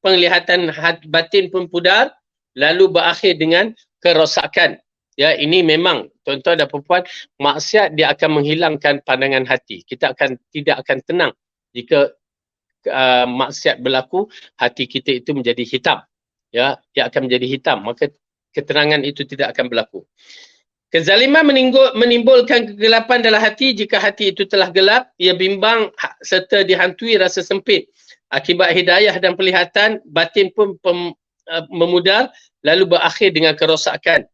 penglihatan batin pun pudar, lalu berakhir dengan kerosakan. Ya, ini memang tuan-tuan dan puan-puan, maksiat dia akan menghilangkan pandangan hati. Kita tidak akan tenang jika maksiat berlaku, hati kita itu menjadi hitam. Ya, dia akan menjadi hitam, maka ketenangan itu tidak akan berlaku. Kezaliman menimbulkan kegelapan dalam hati. Jika hati itu telah gelap, ia bimbang serta dihantui rasa sempit. Akibat hidayah dan penglihatan batin pun memudar, lalu berakhir dengan kerosakan.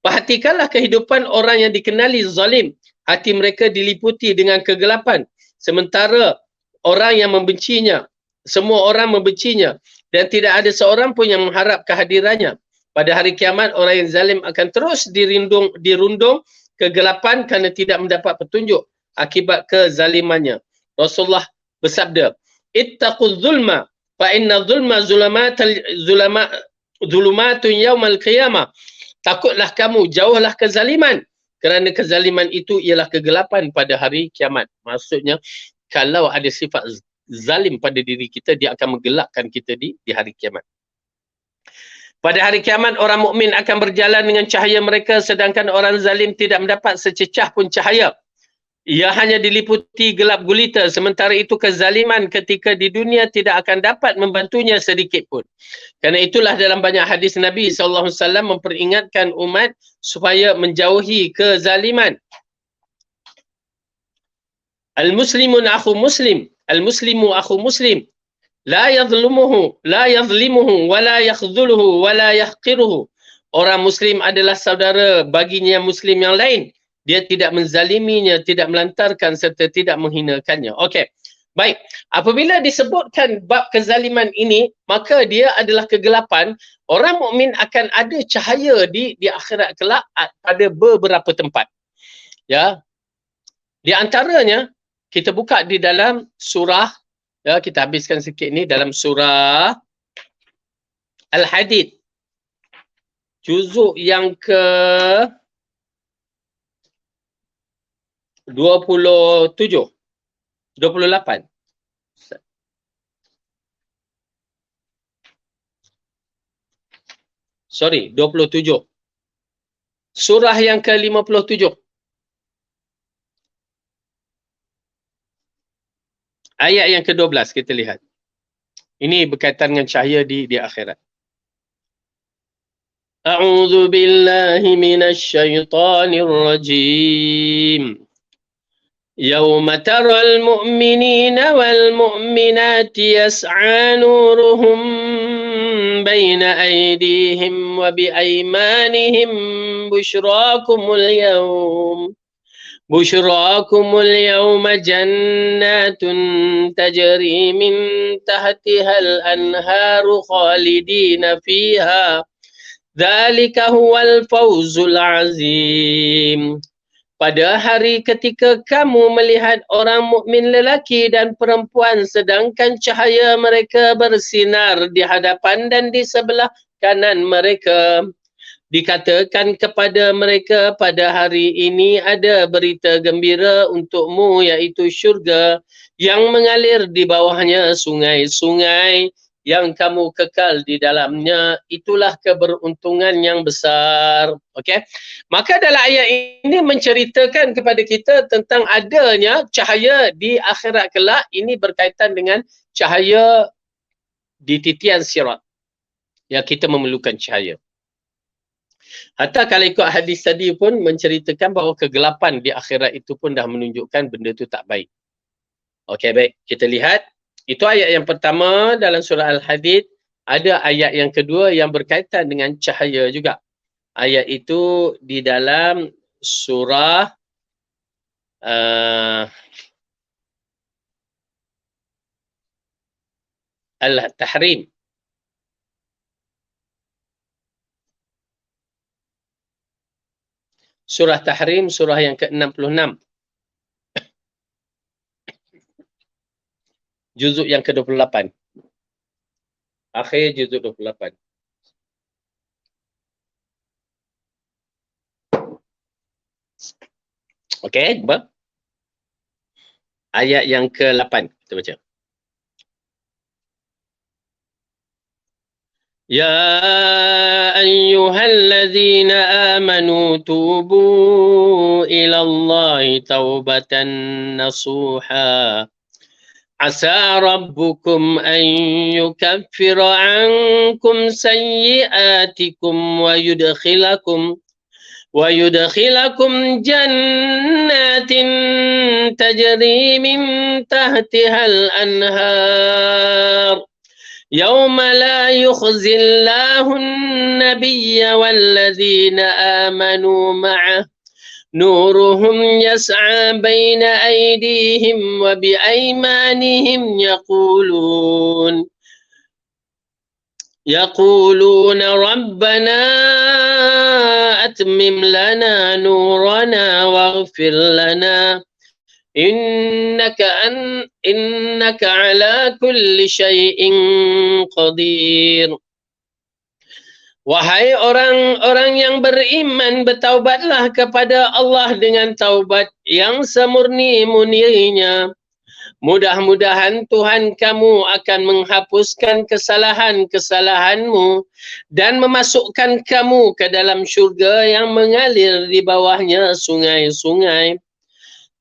Perhatikanlah kehidupan orang yang dikenali zalim. Hati mereka diliputi dengan kegelapan. Sementara orang yang membencinya, semua orang membencinya. dan tidak ada seorang pun yang mengharap kehadirannya. Pada hari kiamat, orang yang zalim akan terus dirundung kegelapan kerana tidak mendapat petunjuk akibat kezalimannya. Rasulullah bersabda, "Ittaquz zulma fa inna zulma zulumatun yaumal qiyamah." Takutlah kamu, jauhlah kezaliman, kerana kezaliman itu ialah kegelapan pada hari kiamat. Maksudnya, kalau ada sifat zalim pada diri kita, dia akan menggelapkan kita di hari kiamat. Pada hari kiamat, orang mukmin akan berjalan dengan cahaya mereka, sedangkan orang zalim tidak mendapat sececah pun cahaya. Ia hanya diliputi gelap gulita. Sementara itu, kezaliman ketika di dunia tidak akan dapat membantunya sedikit pun. Kerana itulah dalam banyak hadis Nabi SAW memperingatkan umat supaya menjauhi kezaliman. Al-muslimun akhu muslim. Al-muslimu akhu muslim. La yadhlimuhu wa la yakhdhuluhu wa la yahqiruhu. Orang muslim adalah saudara baginya muslim yang lain. Dia tidak menzaliminya, tidak melantarkan serta tidak menghinakannya. Okey. Baik, apabila disebutkan bab kezaliman ini, maka dia adalah kegelapan. Orang mukmin akan ada cahaya di akhirat kelak pada beberapa tempat. Ya. Di antaranya kita buka di dalam surah, ya, kita habiskan sikit ni, dalam surah Al-Hadid. Juzuk yang ke 27, 28. Sorry, 27. Surah yang ke 57. Ayat yang ke-12 kita lihat. Ini berkaitan dengan cahaya di akhirat. A'udzu billahi minasy syaithanir rajim. Yauma taral mu'minina wal mu'minati yas'a nuruhum baina aydihim wa bi aymanihim busyrakumul yawm. بشراكم اليوم جنات تجري من تحتها الأنهار خالدين فيها ذلك هو الفوز العظيم. Pada hari ketika kamu melihat orang mukmin lelaki dan perempuan sedangkan cahaya mereka bersinar di hadapan dan di sebelah kanan mereka. Dikatakan kepada mereka, pada hari ini ada berita gembira untukmu, iaitu syurga yang mengalir di bawahnya sungai-sungai yang kamu kekal di dalamnya. Itulah keberuntungan yang besar. Okey. Maka dalam ayat ini menceritakan kepada kita tentang adanya cahaya di akhirat kelak. Ini berkaitan dengan cahaya di titian sirat. Ya, kita memerlukan cahaya. Hatta kalau ikut hadis tadi pun menceritakan bahawa kegelapan di akhirat itu pun dah menunjukkan benda itu tak baik. Okey, baik. Kita lihat. Itu ayat yang pertama dalam surah Al-Hadid. Ada ayat yang kedua yang berkaitan dengan cahaya juga. Ayat itu di dalam surah Al-Tahrim. Surah Tahrim, surah yang ke-66. Juzuk yang ke-28. Akhir juzuk 28. Okey, jumpa. Ayat yang ke-8 kita baca. يا أيها الذين آمنوا توبوا إلى الله توبة نصوحا عسى ربكم أن يكفر عنكم سيئاتكم ويدخلكم جنات تجري من تحتها الأنهار يوم لا يخزي الله النبي والذين آمنوا معه نورهم يسعى بين أيديهم وبأيمانهم يقولون يقولون ربنا أتمم لنا نورنا واغفر لنا إنك على كل شيء قدير. Wahai orang-orang yang beriman, bertaubatlah kepada Allah dengan taubat yang semurni-murninya. Mudah-mudahan Tuhan kamu akan menghapuskan kesalahan-kesalahanmu dan memasukkan kamu ke dalam syurga yang mengalir di bawahnya sungai-sungai.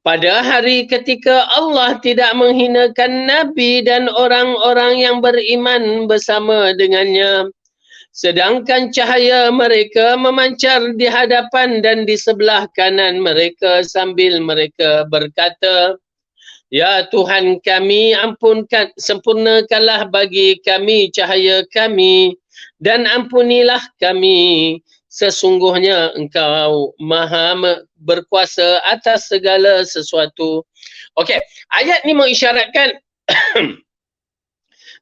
Pada hari ketika Allah tidak menghinakan Nabi dan orang-orang yang beriman bersama dengannya. Sedangkan cahaya mereka memancar di hadapan dan di sebelah kanan mereka sambil mereka berkata, Ya Tuhan kami, ampunkan, sempurnakanlah bagi kami cahaya kami dan ampunilah kami. Sesungguhnya Engkau Maha berkuasa atas segala sesuatu. Okey, ayat ni mengisyaratkan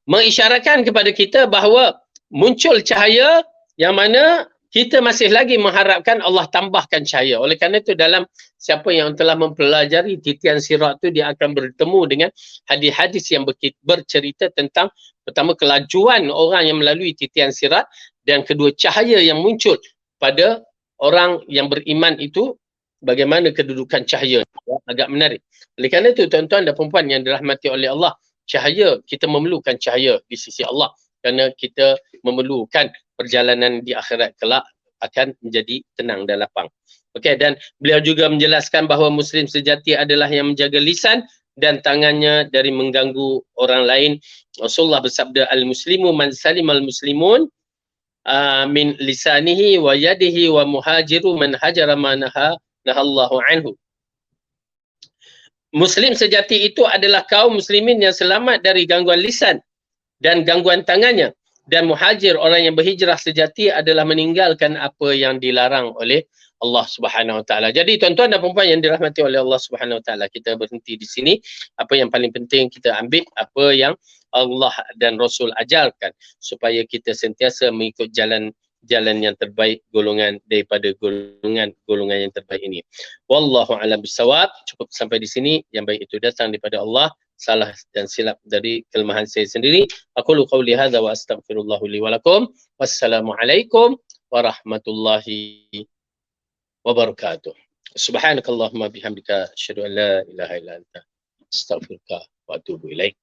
mengisyaratkan kepada kita bahawa muncul cahaya yang mana kita masih lagi mengharapkan Allah tambahkan cahaya. Oleh kerana itu dalam siapa yang telah mempelajari titian sirat tu, dia akan bertemu dengan hadis-hadis yang bercerita tentang pertama kelajuan orang yang melalui titian sirat dan kedua cahaya yang muncul pada orang yang beriman itu, bagaimana kedudukan cahaya. Agak menarik. Oleh kerana itu tuan-tuan dan puan-puan yang dirahmati oleh Allah, cahaya, kita memerlukan cahaya di sisi Allah. Kerana kita memerlukan perjalanan di akhirat kelak akan menjadi tenang dan lapang. Okey, dan beliau juga menjelaskan bahawa Muslim sejati adalah yang menjaga lisan dan tangannya dari mengganggu orang lain. Rasulullah bersabda, Al-Muslimu man salimal muslimun min lisanihi wa yadihi wa muhajiru man hajara ma nahallahu anhu. Muslim sejati itu adalah kaum muslimin yang selamat dari gangguan lisan dan gangguan tangannya, dan muhajir, orang yang berhijrah sejati, adalah meninggalkan apa yang dilarang oleh Allah Subhanahu Wa Taala. Jadi tuan-tuan dan puan-puan yang dirahmati oleh Allah Subhanahu Wa Taala, kita berhenti di sini. Apa yang paling penting kita ambil apa yang Allah dan Rasul ajarkan supaya kita sentiasa mengikut jalan yang terbaik, golongan daripada golongan yang terbaik ini. Wallahu a'lam bissawab. Cukup sampai di sini. Yang baik itu datang daripada Allah, salah dan silap dari kelemahan saya sendiri. Aqulu qawli hadza wa astaghfirullahu li wa lakum. Wassalamualaikum warahmatullahi wabarakatuh. Subhanakallahumma bihamdika asyhadu an la ilaha illa anta astaghfiruka wa atubu ilaik.